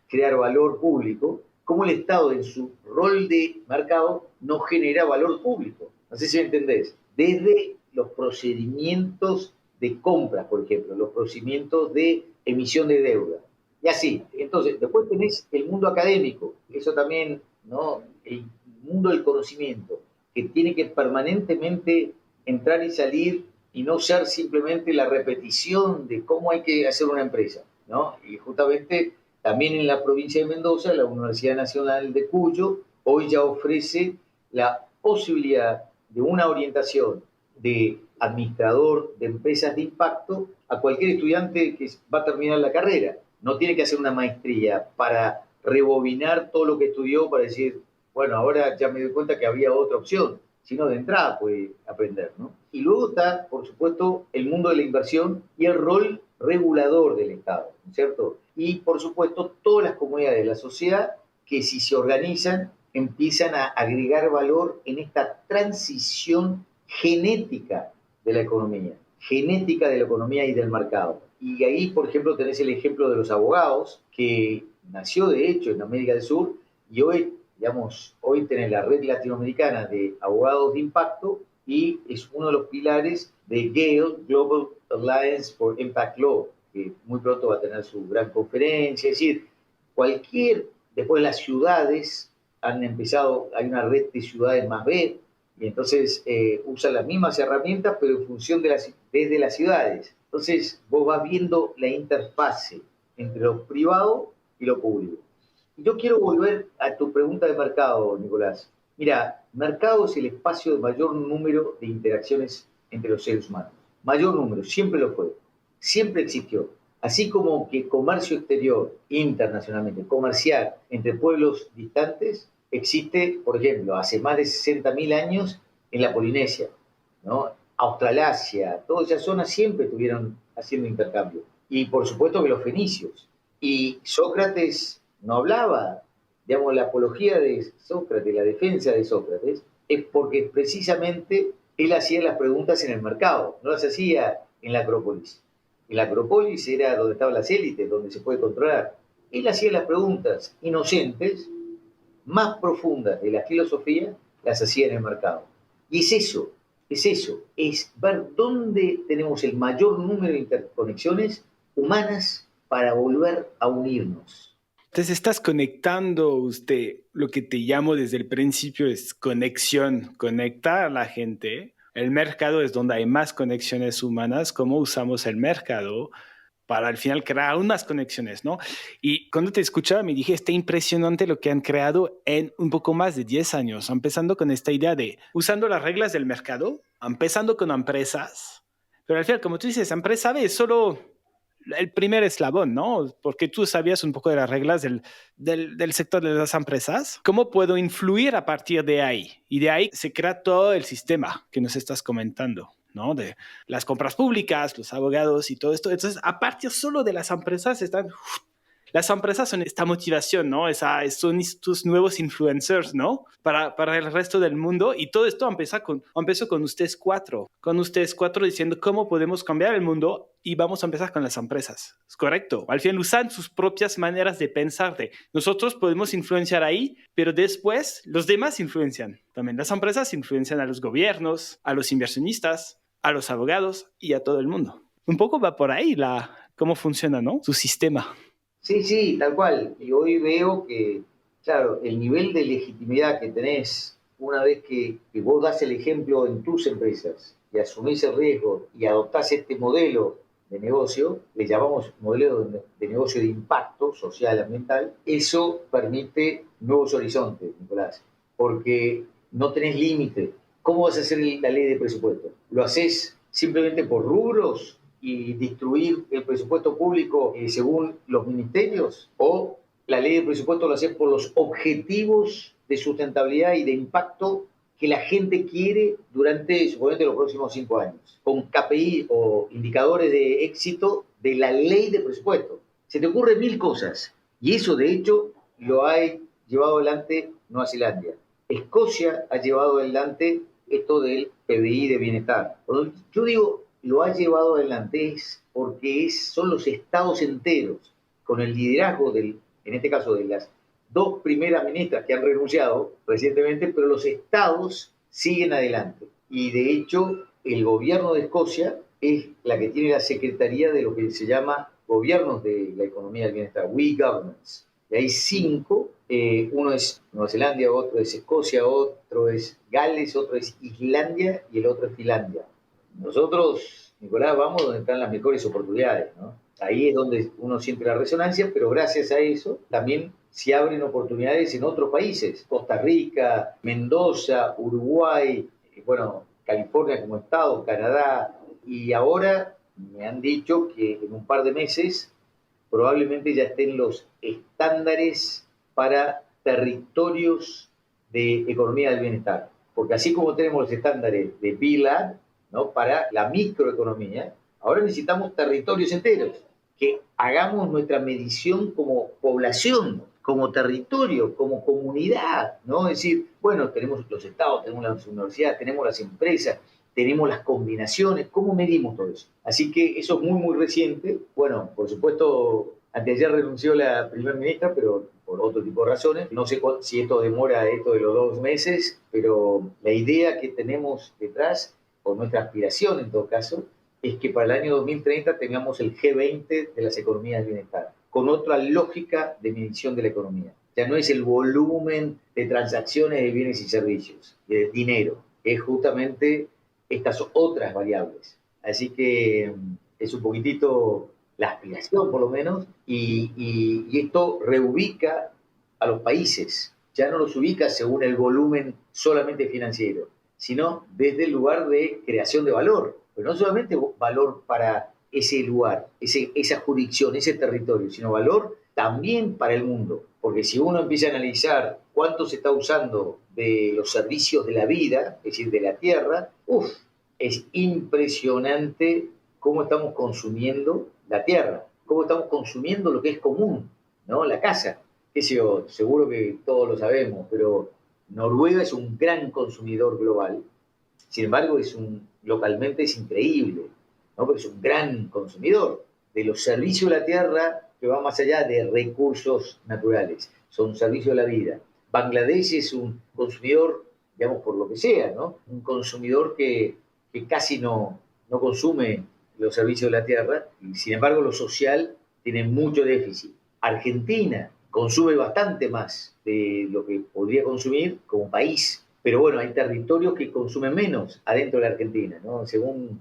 crear valor público, como el Estado en su rol de mercado no genera valor público. No sé si me entendés. Desde los procedimientos de compra, por ejemplo, los procedimientos de emisión de deuda. Y así. Entonces, después tenés el mundo académico, eso también, ¿no? El mundo del conocimiento, que tiene que permanentemente entrar y salir y no ser simplemente la repetición de cómo hay que hacer una empresa, ¿no? Y justamente también en la provincia de Mendoza, la Universidad Nacional de Cuyo hoy ya ofrece la posibilidad de una orientación de administrador de empresas de impacto a cualquier estudiante que va a terminar la carrera. No tiene que hacer una maestría para rebobinar todo lo que estudió para decir, bueno, ahora ya me doy cuenta que había otra opción, sino de entrada puede aprender, ¿no? Y luego está, por supuesto, el mundo de la inversión y el rol regulador del Estado, ¿no es cierto? Y, por supuesto, todas las comunidades de la sociedad que si se organizan empiezan a agregar valor en esta transición genética de la economía y del mercado. Y ahí, por ejemplo, tenés el ejemplo de los abogados, que nació de hecho en América del Sur y hoy, digamos, hoy tenés la red latinoamericana de abogados de impacto y es uno de los pilares de GALE, Global Alliance for Impact Law, que muy pronto va a tener su gran conferencia. Es decir, después las ciudades han empezado, hay una red de ciudades más B, y entonces usan las mismas herramientas, pero en función desde las ciudades. Entonces vos vas viendo la interfase entre lo privado y lo público. Y yo quiero volver a tu pregunta de mercado, Nicolás. Mira, mercado es el espacio de mayor número de interacciones entre los seres humanos. Mayor número, siempre lo fue, siempre existió. Así como que comercio exterior, internacionalmente, comerciar entre pueblos distantes, existe, por ejemplo, hace más de 60.000 años en la Polinesia, ¿no? Australasia, todas esas zonas siempre estuvieron haciendo intercambio. Y por supuesto que los fenicios. Y Sócrates no hablaba, digamos, la apología de Sócrates, la defensa de Sócrates, es porque precisamente él hacía las preguntas en el mercado, no las hacía en la Acrópolis. En la Acrópolis era donde estaban las élites, donde se puede controlar. Él hacía las preguntas inocentes, más profundas de la filosofía, las hacía en el mercado. Y es ver dónde tenemos el mayor número de interconexiones humanas para volver a unirnos. Entonces estás conectando usted, lo que te llamo desde el principio es conexión, conectar a la gente. El mercado es donde hay más conexiones humanas, cómo usamos el mercado para al final crear aún más conexiones, ¿no? Y cuando te escuchaba me dije, está impresionante lo que han creado en un poco más de 10 años, empezando con esta idea de usando las reglas del mercado, empezando con empresas, pero al final, como tú dices, empresa B es solo el primer eslabón, ¿no? Porque tú sabías un poco de las reglas del sector de las empresas. ¿Cómo puedo influir a partir de ahí? Y de ahí se crea todo el sistema que nos estás comentando, ¿no? De las compras públicas, los abogados y todo esto. Entonces, a partir solo de las empresas están... Las empresas son esta motivación, ¿no? Son estos nuevos influencers, ¿no? Para el resto del mundo. Y todo esto empezó con ustedes cuatro diciendo cómo podemos cambiar el mundo y vamos a empezar con las empresas. Es correcto. Al final usan sus propias maneras de pensar. Nosotros podemos influenciar ahí, pero después los demás influencian. También las empresas influencian a los gobiernos, a los inversionistas, a los abogados y a todo el mundo. Un poco va por ahí cómo funciona, ¿no? Su sistema. Sí, sí, tal cual. Y hoy veo que, claro, el nivel de legitimidad que tenés una vez que vos das el ejemplo en tus empresas y asumís el riesgo y adoptás este modelo de negocio, le llamamos modelo de negocio de impacto social, ambiental, eso permite nuevos horizontes, Nicolás, porque no tenés límite. ¿Cómo vas a hacer la ley de presupuesto? ¿Lo haces simplemente por rubros y distribuir el presupuesto público según los ministerios? ¿O la ley de presupuesto lo haces por los objetivos de sustentabilidad y de impacto que la gente quiere durante, suponete, los próximos 5 años, con KPI o indicadores de éxito de la ley de presupuesto? Se te ocurren mil cosas, y eso, de hecho, lo ha llevado adelante Nueva Zelanda. Escocia ha llevado adelante esto del PBI de bienestar. Cuando yo digo lo ha llevado adelante es porque son los estados enteros, con el liderazgo en este caso, de las dos primeras ministras que han renunciado recientemente, pero los estados siguen adelante. Y de hecho, el gobierno de Escocia es la que tiene la secretaría de lo que se llama gobiernos de la economía del bienestar, We Governments. Y hay 5, uno es Nueva Zelanda, otro es Escocia, otro es Gales, otro es Islandia y el otro es Finlandia. Nosotros, Nicolás, vamos donde están las mejores oportunidades, ¿no? Ahí es donde uno siente la resonancia, pero gracias a eso también se abren oportunidades en otros países. Costa Rica, Mendoza, Uruguay, bueno, California como estado, Canadá, y ahora me han dicho que en un par de meses probablemente ya estén los estándares para territorios de economía del bienestar. Porque así como tenemos los estándares de BILAD, ¿no?, para la microeconomía, ahora necesitamos territorios enteros, que hagamos nuestra medición como población, como territorio, como comunidad, ¿no? Es decir, bueno, tenemos los estados, tenemos las universidades, tenemos las empresas, tenemos las combinaciones, ¿cómo medimos todo eso? Así que eso es muy, muy reciente. Bueno, por supuesto, anteayer renunció la primera ministra, pero por otro tipo de razones. No sé si esto demora esto de los 2 meses, pero la idea que tenemos detrás, o nuestra aspiración en todo caso, es que para el año 2030 tengamos el G20 de las economías del bienestar, con otra lógica de medición de la economía. Ya no es el volumen de transacciones de bienes y servicios, de dinero, es justamente estas otras variables. Así que es un poquitito la aspiración, por lo menos, y esto reubica a los países. Ya no los ubica según el volumen solamente financiero, sino desde el lugar de creación de valor. Pero no solamente valor para ese lugar, esa jurisdicción, ese territorio, sino valor también para el mundo. Porque si uno empieza a analizar cuánto se está usando de los servicios de la vida, es decir, de la tierra, es impresionante cómo estamos consumiendo la tierra, cómo estamos consumiendo lo que es común, ¿no? La casa. Eso seguro que todos lo sabemos, pero Noruega es un gran consumidor global. Sin embargo, localmente es increíble, ¿no? Pero es un gran consumidor de los servicios de la tierra, que va más allá de recursos naturales, son servicios de la vida. Bangladesh es un consumidor, digamos, por lo que sea, ¿no? Un consumidor que casi no consume los servicios de la tierra, y sin embargo lo social tiene mucho déficit. Argentina consume bastante más de lo que podría consumir como país. Pero bueno, hay territorios que consumen menos adentro de la Argentina, ¿no? Según,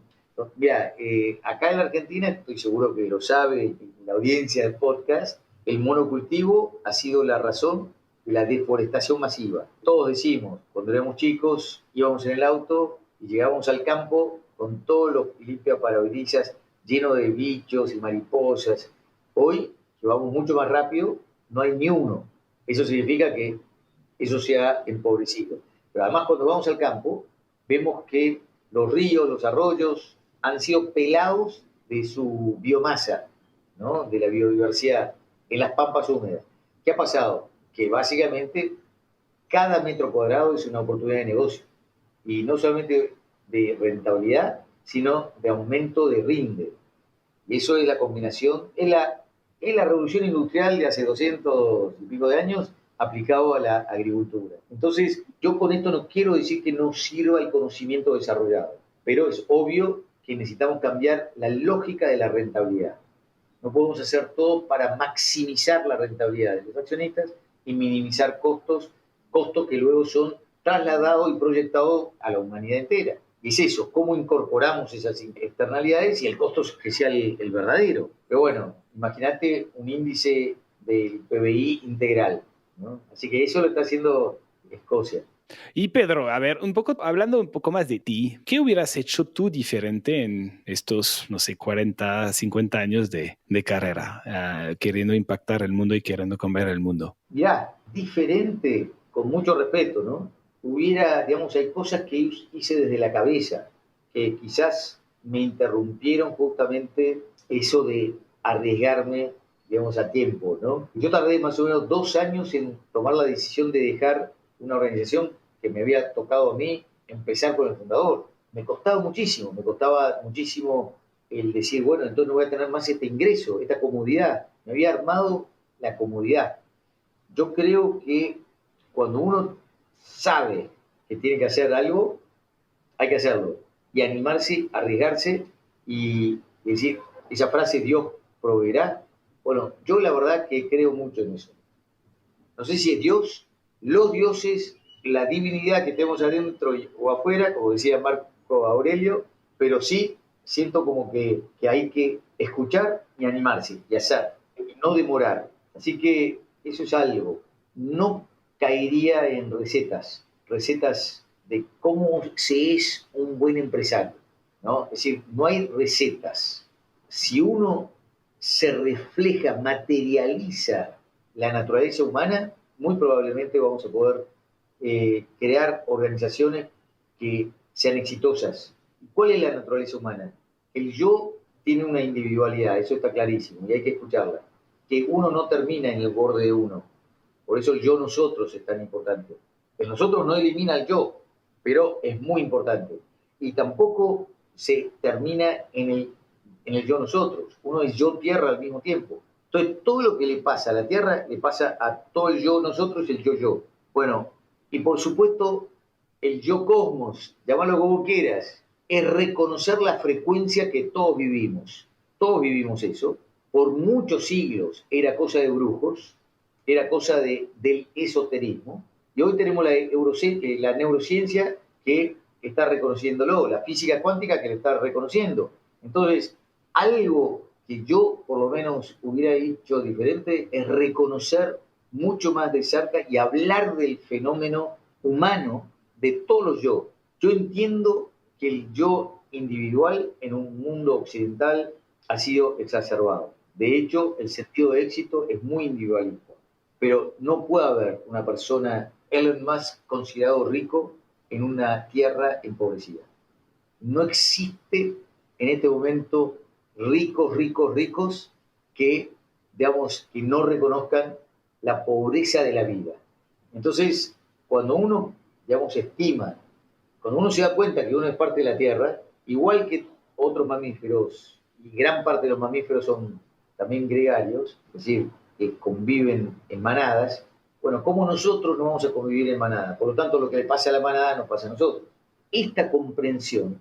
mira, acá en la Argentina, estoy seguro que lo sabe la audiencia del podcast, el monocultivo ha sido la razón de la deforestación masiva. Todos decimos, cuando éramos chicos, íbamos en el auto y llegábamos al campo con todos los limpiaparabrisas llenos de bichos y mariposas. Hoy, que vamos mucho más rápido, no hay ni uno. Eso significa que eso se ha empobrecido. Pero además, cuando vamos al campo, vemos que los ríos, los arroyos han sido pelados de su biomasa, ¿no? De la biodiversidad en las pampas húmedas. ¿Qué ha pasado? Que básicamente cada metro cuadrado es una oportunidad de negocio. Y no solamente de rentabilidad, sino de aumento de rinde. Y eso es la combinación, es la revolución industrial de hace 200 y pico de años aplicado a la agricultura. Entonces, yo con esto no quiero decir que no sirva el conocimiento desarrollado, pero es obvio que necesitamos cambiar la lógica de la rentabilidad. No podemos hacer todo para maximizar la rentabilidad de los accionistas y minimizar costos que luego son trasladados y proyectados a la humanidad entera. Y es eso, cómo incorporamos esas externalidades y el costo que sea el verdadero. Pero bueno, imagínate un índice del PBI integral, ¿no? Así que eso lo está haciendo Escocia. Y Pedro, a ver, hablando un poco más de ti, ¿qué hubieras hecho tú diferente en estos, no sé, 40, 50 años de carrera, queriendo impactar el mundo y queriendo cambiar el mundo? Ya, diferente, con mucho respeto, ¿no? Digamos, hay cosas que hice desde la cabeza, que quizás me interrumpieron justamente eso de arriesgarme, digamos, a tiempo, ¿no? Yo tardé más o menos 2 años en tomar la decisión de dejar una organización que me había tocado a mí empezar con el fundador. Me costaba muchísimo el decir, bueno, entonces no voy a tener más este ingreso, esta comodidad. Me había armado la comodidad. Yo creo que cuando uno sabe que tiene que hacer algo, hay que hacerlo. Y animarse, arriesgarse y decir esa frase, Dios proveerá. Bueno, yo la verdad que creo mucho en eso. No sé si es Dios, los dioses, la divinidad que tenemos adentro o afuera, como decía Marco Aurelio, pero sí siento como que hay que escuchar y animarse y hacer, y no demorar. Así que eso es algo. No caería en recetas de cómo se es un buen empresario, ¿no? Es decir, no hay recetas. Si uno se refleja, materializa la naturaleza humana, muy probablemente vamos a poder crear organizaciones que sean exitosas. ¿Cuál es la naturaleza humana? El yo tiene una individualidad, eso está clarísimo, y hay que escucharla. Que uno no termina en el borde de uno. Por eso el yo-nosotros es tan importante. El nosotros no elimina el yo, pero es muy importante. Y tampoco se termina en el yo-nosotros. Uno es yo-tierra al mismo tiempo. Entonces, todo lo que le pasa a la Tierra le pasa a todo el yo-nosotros y el yo-yo. Bueno, y por supuesto, el yo-cosmos, llámalo como quieras, es reconocer la frecuencia que todos vivimos. Todos vivimos eso. Por muchos siglos era cosa de brujos, era cosa del esoterismo, y hoy tenemos la neurociencia que está reconociéndolo, la física cuántica que lo está reconociendo. Entonces, algo que yo por lo menos hubiera hecho diferente es reconocer mucho más de cerca y hablar del fenómeno humano de todos los yo. Yo entiendo que el yo individual en un mundo occidental ha sido exacerbado. De hecho, el sentido de éxito es muy individualista. Pero no puede haber una persona, Elon Musk, considerado rico en una tierra empobrecida. No existe en este momento ricos digamos, que no reconozcan la pobreza de la vida. Entonces, cuando uno, digamos, cuando uno se da cuenta que uno es parte de la tierra, igual que otros mamíferos, y gran parte de los mamíferos son también gregarios, es decir, que conviven en manadas, bueno, ¿cómo nosotros no vamos a convivir en manada? Por lo tanto, lo que le pasa a la manada nos pasa a nosotros. Esta comprensión,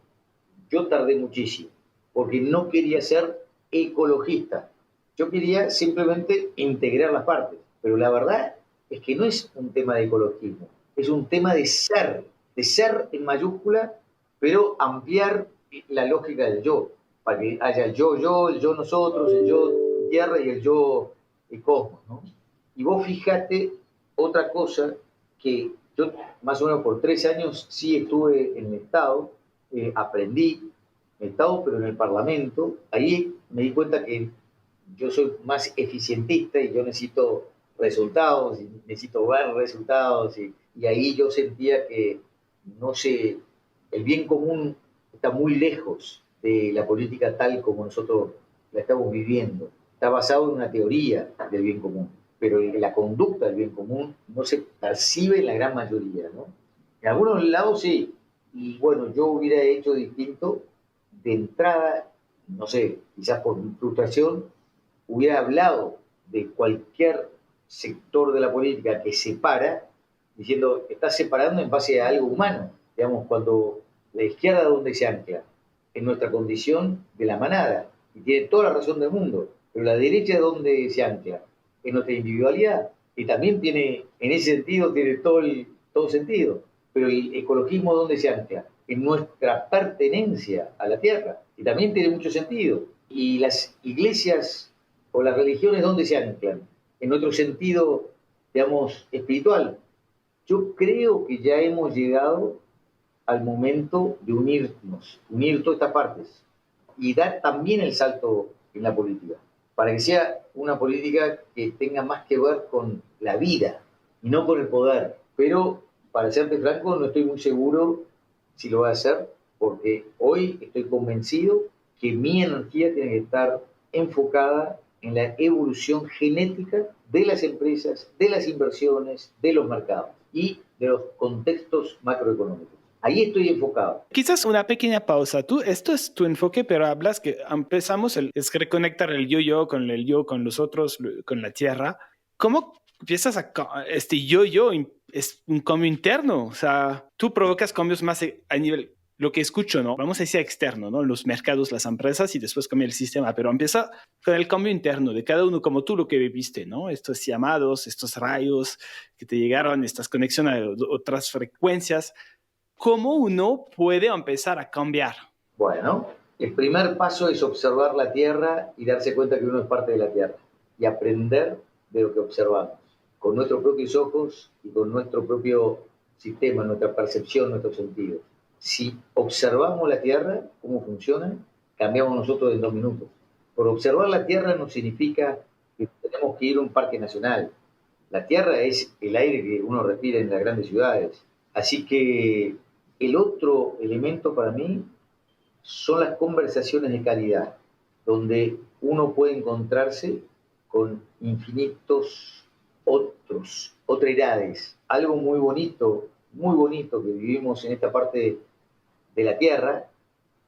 yo tardé muchísimo, porque no quería ser ecologista. Yo quería simplemente integrar las partes. Pero la verdad es que no es un tema de ecologismo, es un tema de ser en mayúscula, pero ampliar la lógica del yo, para que haya el yo nosotros, el yo tierra y el yo el cosmos, ¿no? Y vos fíjate otra cosa que yo más o menos por 3 años sí estuve en el Estado, aprendí en el Estado, pero en el Parlamento, ahí me di cuenta que yo soy más eficientista y yo necesito resultados, y necesito ver resultados, y ahí yo sentía que, no sé, el bien común está muy lejos de la política tal como nosotros la estamos viviendo. Está basado en una teoría del bien común, pero la conducta del bien común no se percibe en la gran mayoría, ¿no? En algunos lados sí, y bueno, yo hubiera hecho distinto de entrada, no sé, quizás por frustración, hubiera hablado de cualquier sector de la política que separa, diciendo, está separando en base a algo humano. Digamos, cuando la izquierda, ¿dónde se ancla? En nuestra condición de la manada, y tiene toda la razón del mundo, pero la derecha, ¿dónde se ancla? En nuestra individualidad, y también tiene, en ese sentido, tiene todo sentido. Pero el ecologismo, ¿dónde se ancla? En nuestra pertenencia a la tierra, y también tiene mucho sentido. Y las iglesias o las religiones, ¿dónde se anclan? En nuestro sentido, digamos, espiritual. Yo creo que ya hemos llegado al momento de unir todas estas partes y dar también el salto en la política, para que sea una política que tenga más que ver con la vida y no con el poder. Pero, para serte franco, no estoy muy seguro si lo va a hacer, porque hoy estoy convencido que mi energía tiene que estar enfocada en la evolución genética de las empresas, de las inversiones, de los mercados y de los contextos macroeconómicos. Ahí estoy enfocado. Quizás una pequeña pausa. Esto es tu enfoque, pero hablas que empezamos, es reconectar el yo, con los otros, con la tierra. ¿Cómo empiezas este yo es un cambio interno? O sea, tú provocas cambios más a nivel, lo que escucho, ¿no? Vamos a decir externo, ¿no? Los mercados, las empresas y después cambia el sistema, pero empieza con el cambio interno de cada uno, como tú lo que viviste, ¿no? Estos llamados, estos rayos que te llegaron, estas conexiones a otras frecuencias. ¿Cómo uno puede empezar a cambiar? Bueno, el primer paso es observar la Tierra y darse cuenta que uno es parte de la Tierra y aprender de lo que observamos, con nuestros propios ojos y con nuestro propio sistema, nuestra percepción, nuestros sentidos. Si observamos la Tierra, cómo funciona, cambiamos nosotros en 2 minutos. Por observar la Tierra no significa que tenemos que ir a un parque nacional. La Tierra es el aire que uno respira en las grandes ciudades. Así que el otro elemento para mí son las conversaciones de calidad, donde uno puede encontrarse con infinitos otredades. Algo muy bonito que vivimos en esta parte de la Tierra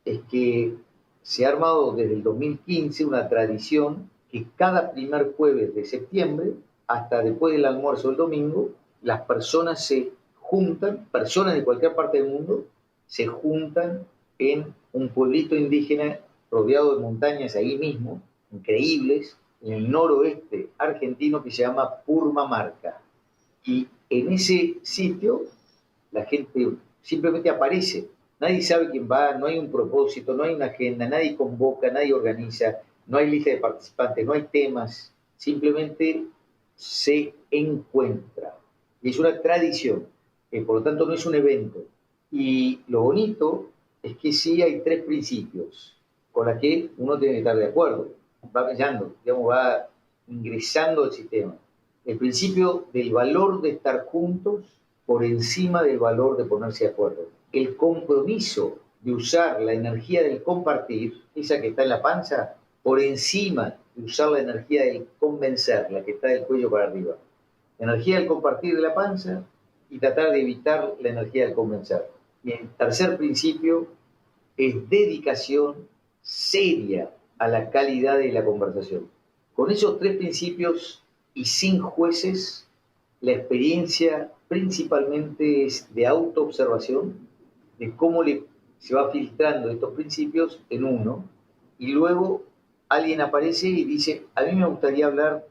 es que se ha armado desde el 2015 una tradición que cada primer jueves de septiembre, hasta después del almuerzo del domingo, las personas se juntan, personas de cualquier parte del mundo, se juntan en un pueblito indígena rodeado de montañas ahí mismo, increíbles, en el noroeste argentino, que se llama Purmamarca. Y en ese sitio la gente simplemente aparece. Nadie sabe quién va, no hay un propósito, no hay una agenda, nadie convoca, nadie organiza, no hay lista de participantes, no hay temas, simplemente se encuentra. Y es una tradición, por lo tanto no es un evento. Y lo bonito es que sí hay 3 principios con los que uno tiene que estar de acuerdo. Va pensando, digamos, va ingresando al sistema. El principio del valor de estar juntos por encima del valor de ponerse de acuerdo. El compromiso de usar la energía del compartir, esa que está en la panza, por encima de usar la energía del convencer, la que está del cuello para arriba. La energía del compartir de la panza y tratar de evitar la energía del convencer. Y el tercer principio es dedicación seria a la calidad de la conversación. Con esos 3 principios y sin jueces, la experiencia principalmente es de autoobservación, de cómo se va filtrando estos principios en uno, y luego alguien aparece y dice, a mí me gustaría hablar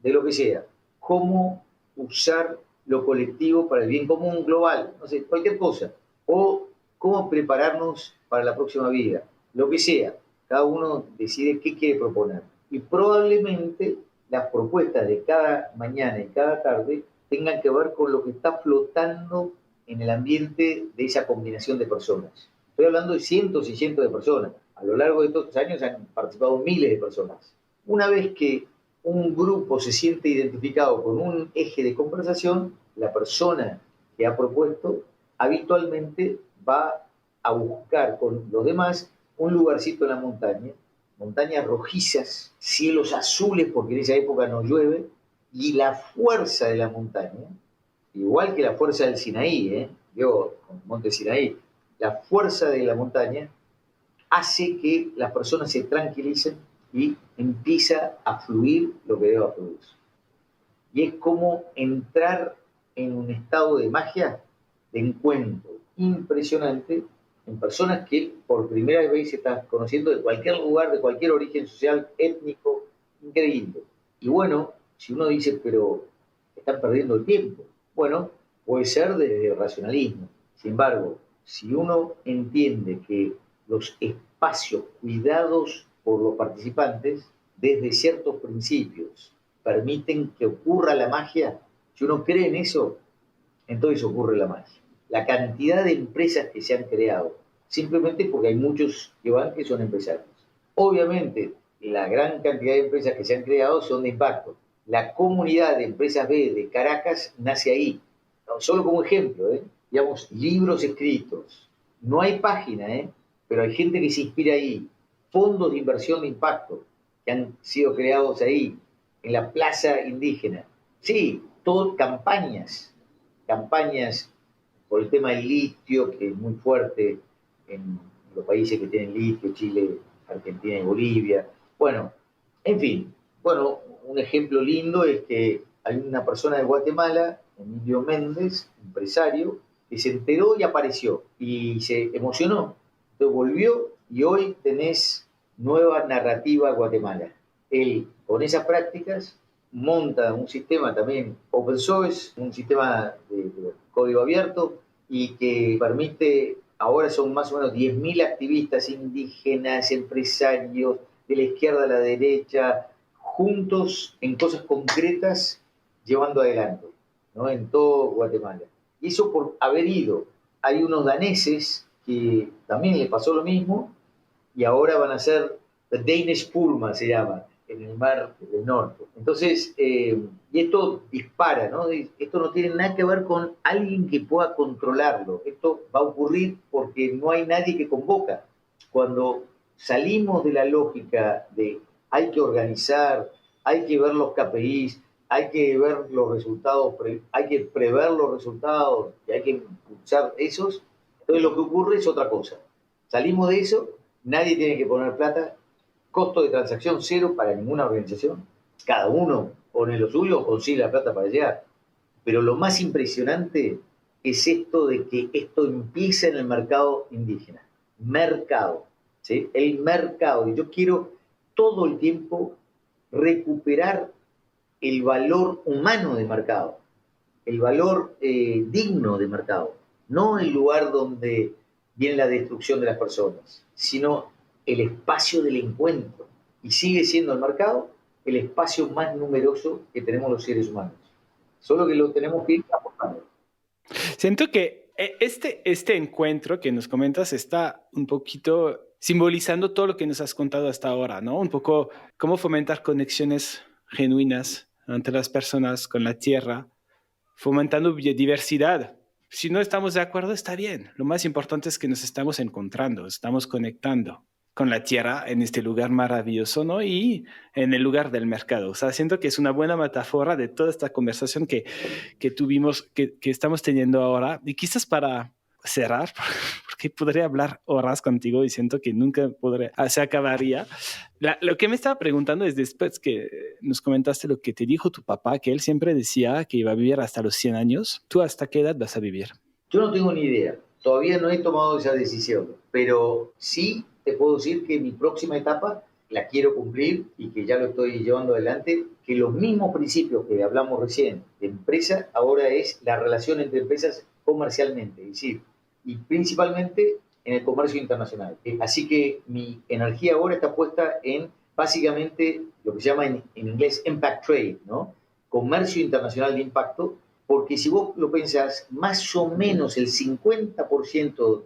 de lo que sea, cómo usar lo colectivo para el bien común global, no sé, cualquier cosa, o cómo prepararnos para la próxima vida, lo que sea. Cada uno decide qué quiere proponer. Y probablemente las propuestas de cada mañana y cada tarde tengan que ver con lo que está flotando en el ambiente de esa combinación de personas. Estoy hablando de cientos y cientos de personas. A lo largo de estos años han participado miles de personas. Una vez que un grupo se siente identificado con un eje de conversación, la persona que ha propuesto habitualmente va a buscar con los demás un lugarcito en la montaña, montañas rojizas, cielos azules porque en esa época no llueve, y la fuerza de la montaña, igual que la fuerza del Sinaí, yo con Monte Sinaí, la fuerza de la montaña hace que las personas se tranquilicen y empieza a fluir lo que deba fluir. Y es como entrar en un estado de magia, de encuentro impresionante en personas que por primera vez se están conociendo de cualquier lugar, de cualquier origen social, étnico, increíble. Y bueno, si uno dice, pero están perdiendo el tiempo, bueno, puede ser desde el racionalismo. Sin embargo, si uno entiende que los espacios cuidados por los participantes, desde ciertos principios, permiten que ocurra la magia, si uno cree en eso, entonces ocurre la magia. La cantidad de empresas que se han creado, simplemente porque hay muchos que van que son empresarios. Obviamente, la gran cantidad de empresas que se han creado son de impacto. La comunidad de empresas B de Caracas nace ahí. Solo como ejemplo, digamos, libros escritos. No hay página, pero hay gente que se inspira ahí. Fondos de inversión de impacto que han sido creados ahí, en la plaza indígena. Sí, todo campañas por el tema del litio, que es muy fuerte en los países que tienen litio, Chile, Argentina y Bolivia. Bueno, en fin, bueno, un ejemplo lindo es que hay una persona de Guatemala, Emilio Méndez, empresario, que se enteró y apareció y se emocionó. Entonces volvió y hoy tenés nueva narrativa Guatemala. Él, con esas prácticas, monta un sistema también open source, un sistema de código abierto y que permite, ahora son más o menos 10.000 activistas indígenas, empresarios, de la izquierda a la derecha, juntos en cosas concretas, llevando adelante, ¿no? En todo Guatemala. Y eso por haber ido. Hay unos daneses que también les pasó lo mismo y ahora van a ser The Danish Purma, se llama, en el mar del norte. Entonces, y esto dispara, ¿no? Esto no tiene nada que ver con alguien que pueda controlarlo. Esto va a ocurrir porque no hay nadie que convoca. Cuando salimos de la lógica de hay que organizar, hay que ver los KPIs, hay que ver los resultados, hay que prever los resultados, y hay que impulsar esos, entonces lo que ocurre es otra cosa. Salimos de eso, nadie tiene que poner plata, costo de transacción cero para ninguna organización, cada uno pone lo suyo, consigue la plata para llegar. Pero lo más impresionante es esto de que esto empieza en el mercado indígena. Mercado, ¿sí? El mercado. Y yo quiero todo el tiempo recuperar el valor humano de mercado, el valor digno de mercado, no el lugar donde viene la destrucción de las personas, sino el espacio del encuentro. Y sigue siendo el mercado el espacio más numeroso que tenemos los seres humanos. Solo que lo tenemos que ir apostando. Siento que este encuentro que nos comentas está un poquito simbolizando todo lo que nos has contado hasta ahora, ¿no? Un poco cómo fomentar conexiones genuinas entre las personas con la tierra, fomentando biodiversidad. Si no estamos de acuerdo, está bien. Lo más importante es que nos estamos encontrando, estamos conectando con la tierra en este lugar maravilloso, ¿no? Y en el lugar del mercado. O sea, siento que es una buena metáfora de toda esta conversación que tuvimos, que estamos teniendo ahora. Y quizás para cerrar, porque podría hablar horas contigo y siento que nunca se acabaría. Lo que me estaba preguntando es después que nos comentaste lo que te dijo tu papá, que él siempre decía que iba a vivir hasta los 100 años. ¿Tú hasta qué edad vas a vivir? Yo no tengo ni idea. Todavía no he tomado esa decisión, pero sí te puedo decir que mi próxima etapa la quiero cumplir y que ya lo estoy llevando adelante, que los mismos principios que hablamos recién de empresa, ahora es la relación entre empresas comercialmente, es decir, y principalmente en el comercio internacional. Así que mi energía ahora está puesta en básicamente lo que se llama en inglés impact trade, ¿no? Comercio internacional de impacto, porque si vos lo pensás, más o menos el 50%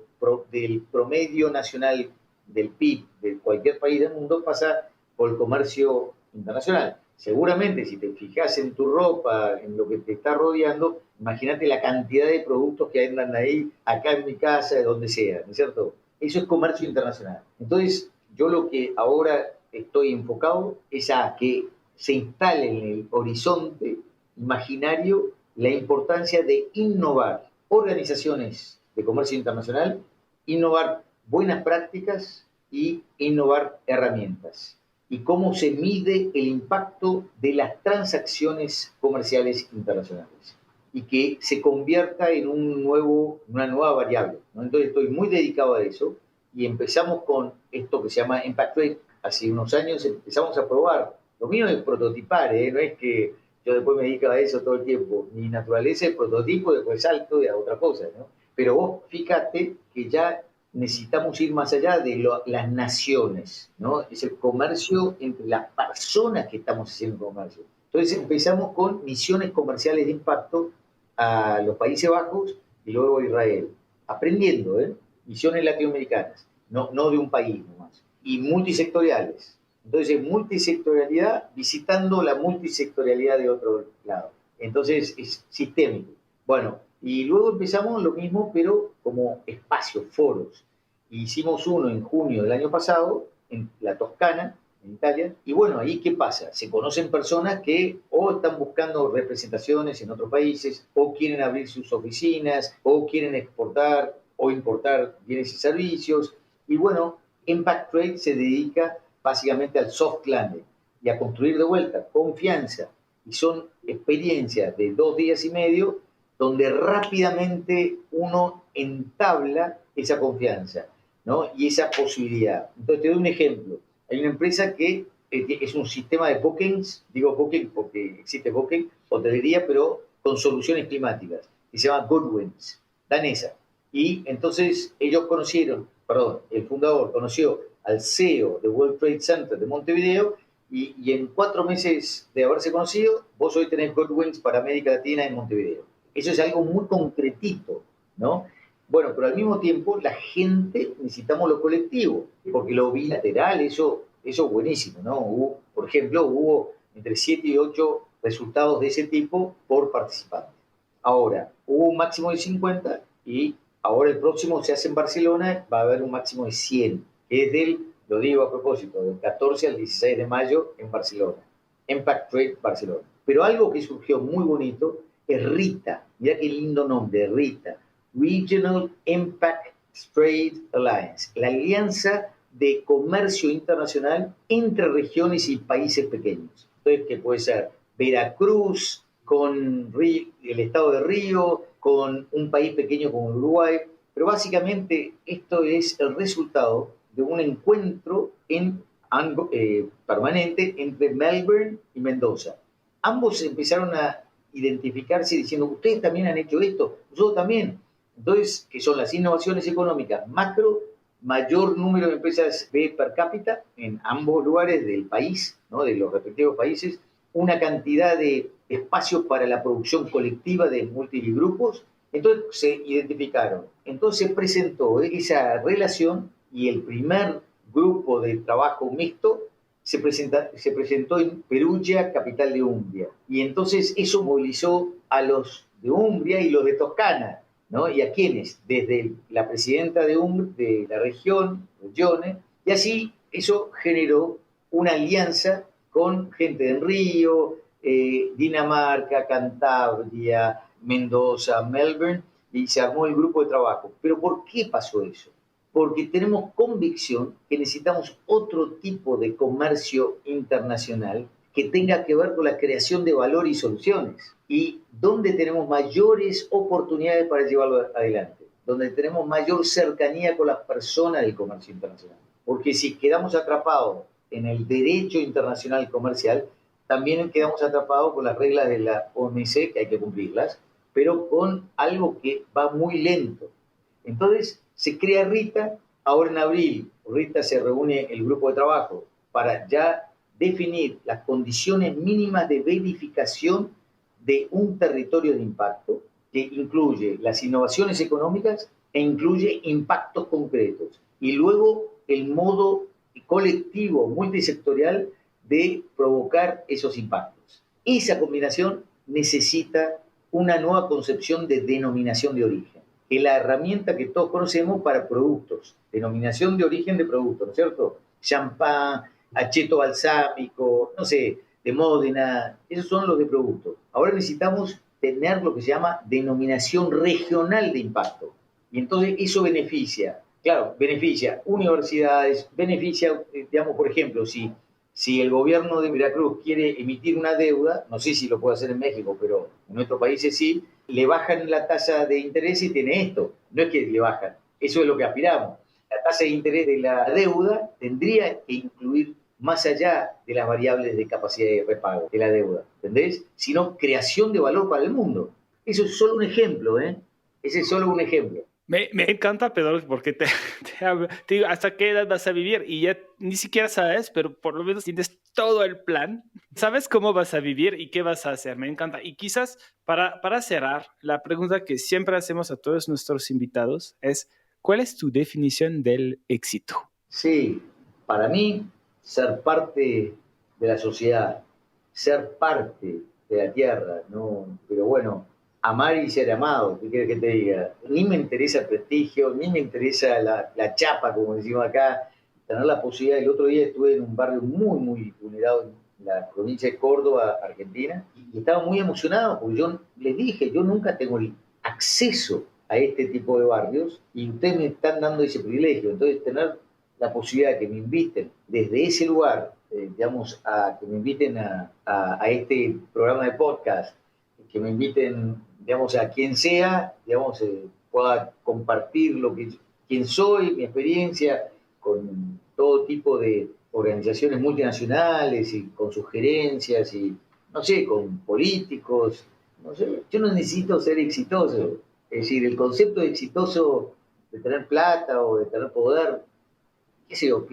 del promedio nacional del PIB de cualquier país del mundo pasa por el comercio internacional. Seguramente, si te fijas en tu ropa, en lo que te está rodeando, imagínate la cantidad de productos que andan ahí, acá en mi casa, de donde sea, ¿no es cierto? Eso es comercio internacional. Entonces, yo lo que ahora estoy enfocado es a que se instale en el horizonte imaginario la importancia de innovar organizaciones de comercio internacional, innovar buenas prácticas y innovar herramientas. Y cómo se mide el impacto de las transacciones comerciales internacionales y que se convierta en una nueva variable, ¿no? Entonces estoy muy dedicado a eso y empezamos con esto que se llama Impact Rate. Hace unos años empezamos a probar. Lo mío es prototipar, no es que yo después me dedico a eso todo el tiempo. Mi naturaleza es prototipo, después salto a otra cosa, ¿no? Pero vos fíjate que ya necesitamos ir más allá de las naciones, ¿no? Es el comercio entre las personas que estamos haciendo comercio. Entonces empezamos con misiones comerciales de impacto a los Países Bajos y luego a Israel, aprendiendo, misiones latinoamericanas, no de un país nomás, y multisectoriales. Entonces, multisectorialidad visitando la multisectorialidad de otro lado. Entonces, es sistémico. Bueno, y luego empezamos lo mismo, pero como espacios, foros. Hicimos uno en junio del año pasado, en la Toscana, en Italia, y bueno, ahí ¿qué pasa? Se conocen personas que o están buscando representaciones en otros países, o quieren abrir sus oficinas, o quieren exportar o importar bienes y servicios, y bueno, Impact Trade se dedica básicamente al soft landing y a construir de vuelta confianza, y son experiencias de 2 días y medio donde rápidamente uno entabla esa confianza, ¿no? Y esa posibilidad. Entonces te doy un ejemplo. Hay una empresa que es un sistema de bookings, digo booking porque existe booking, hotelería, pero con soluciones climáticas, y se llama Goodwins, danesa. Y entonces ellos el fundador conoció al CEO de World Trade Center de Montevideo, y en 4 meses de haberse conocido, vos hoy tenés Goodwins para América Latina en Montevideo. Eso es algo muy concretito, ¿no? Bueno, pero al mismo tiempo la gente necesitamos lo colectivo, porque lo bilateral, eso es buenísimo, ¿no? Por ejemplo, hubo entre 7 y 8 resultados de ese tipo por participante. Ahora, hubo un máximo de 50 y ahora el próximo se hace en Barcelona, va a haber un máximo de 100, que es lo digo a propósito, del 14 al 16 de mayo en Barcelona. Impact Trade Barcelona. Pero algo que surgió muy bonito es RITA. Mira qué lindo nombre, RITA. Regional Impact Trade Alliance. La alianza de comercio internacional entre regiones y países pequeños. Entonces, que puede ser Veracruz con el estado de Río, con un país pequeño como Uruguay, pero básicamente esto es el resultado de un encuentro permanente entre Melbourne y Mendoza. Ambos empezaron a identificarse diciendo, ustedes también han hecho esto, nosotros también. Entonces, que son las innovaciones económicas macro, mayor número de empresas per cápita en ambos lugares del país, ¿no? De los respectivos países, una cantidad de espacios para la producción colectiva de multigrupos. Entonces se identificaron. Entonces se presentó esa relación y el primer grupo de trabajo mixto se presentó en Perugia, capital de Umbria. Y entonces eso movilizó a los de Umbria y los de Toscana, ¿no? ¿Y a quiénes? Desde la presidenta de la región, Regione, y así eso generó una alianza con gente de Río, Dinamarca, Cantabria, Mendoza, Melbourne, y se armó el grupo de trabajo. ¿Pero por qué pasó eso? Porque tenemos convicción que necesitamos otro tipo de comercio internacional que tenga que ver con la creación de valor y soluciones. Y donde tenemos mayores oportunidades para llevarlo adelante, donde tenemos mayor cercanía con las personas del comercio internacional. Porque si quedamos atrapados en el derecho internacional comercial, también quedamos atrapados con las reglas de la OMC, que hay que cumplirlas, pero con algo que va muy lento. Entonces se crea RITA, ahora en abril, RITA se reúne el grupo de trabajo para ya definir las condiciones mínimas de verificación de un territorio de impacto, que incluye las innovaciones económicas e incluye impactos concretos. Y luego el modo colectivo, multisectorial, de provocar esos impactos. Esa combinación necesita una nueva concepción de denominación de origen, que es la herramienta que todos conocemos para productos, denominación de origen de productos, ¿no es cierto? Champán, acheto balsámico, no sé, de Módena, esos son los de productos. Ahora necesitamos tener lo que se llama denominación regional de impacto. Y entonces eso beneficia, claro, beneficia universidades, beneficia, digamos, por ejemplo, si el gobierno de Veracruz quiere emitir una deuda, no sé si lo puede hacer en México, pero en nuestros países sí, le bajan la tasa de interés y tiene esto. No es que le bajan, eso es lo que aspiramos. La tasa de interés de la deuda tendría que incluir más allá de las variables de capacidad de repago de la deuda, ¿entendés? Sino creación de valor para el mundo. Eso es solo un ejemplo, ¿eh? Ese es solo un ejemplo. Me encanta, Pedro, porque te digo, ¿hasta qué edad vas a vivir? Y ya ni siquiera sabes, pero por lo menos tienes todo el plan. Sabes cómo vas a vivir y qué vas a hacer. Me encanta. Y quizás para cerrar, la pregunta que siempre hacemos a todos nuestros invitados es, ¿cuál es tu definición del éxito? Sí, para mí, ser parte de la sociedad, ser parte de la tierra, ¿no? Pero bueno, amar y ser amado, ¿qué quieres que te diga? Ni me interesa el prestigio, ni me interesa la chapa, como decimos acá, tener la posibilidad. El otro día estuve en un barrio muy, muy vulnerado en la provincia de Córdoba, Argentina, y estaba muy emocionado porque yo les dije, yo nunca tengo el acceso a este tipo de barrios y ustedes me están dando ese privilegio. Entonces, tener la posibilidad de que me inviten desde ese lugar, digamos, a que me inviten a este programa de podcast, que me inviten, digamos, a quien sea, digamos, pueda compartir quién soy, mi experiencia, con todo tipo de organizaciones multinacionales y con sugerencias y, no sé, con políticos, no sé, yo no necesito ser exitoso. Es decir, el concepto de exitoso, de tener plata o de tener poder, qué sé yo,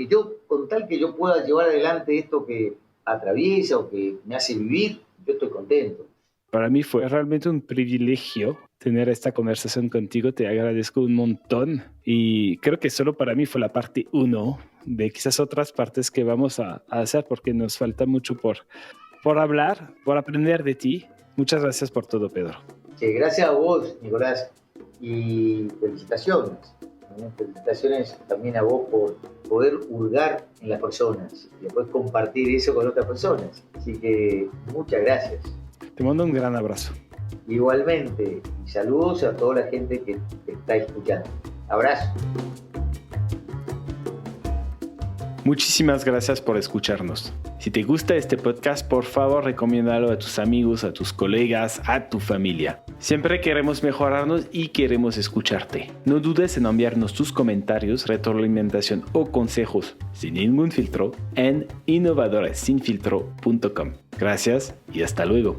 con tal que yo pueda llevar adelante esto que atraviesa o que me hace vivir, yo estoy contento. Para mí fue realmente un privilegio tener esta conversación contigo. Te agradezco un montón y creo que solo para mí fue la parte 1 de quizás otras partes que vamos a hacer porque nos falta mucho por hablar, por aprender de ti. Muchas gracias por todo, Pedro. Sí, gracias a vos, Nicolás, y felicitaciones. Felicitaciones también a vos por poder hurgar en las personas y después compartir eso con otras personas. Así que muchas gracias. Te mando un gran abrazo. Igualmente, y saludos a toda la gente que te está escuchando. Abrazo. Muchísimas gracias por escucharnos. Si te gusta este podcast, por favor, recomiéndalo a tus amigos, a tus colegas, a tu familia. Siempre queremos mejorarnos y queremos escucharte. No dudes en enviarnos tus comentarios, retroalimentación o consejos sin ningún filtro en innovadoressinfiltro.com. Gracias y hasta luego.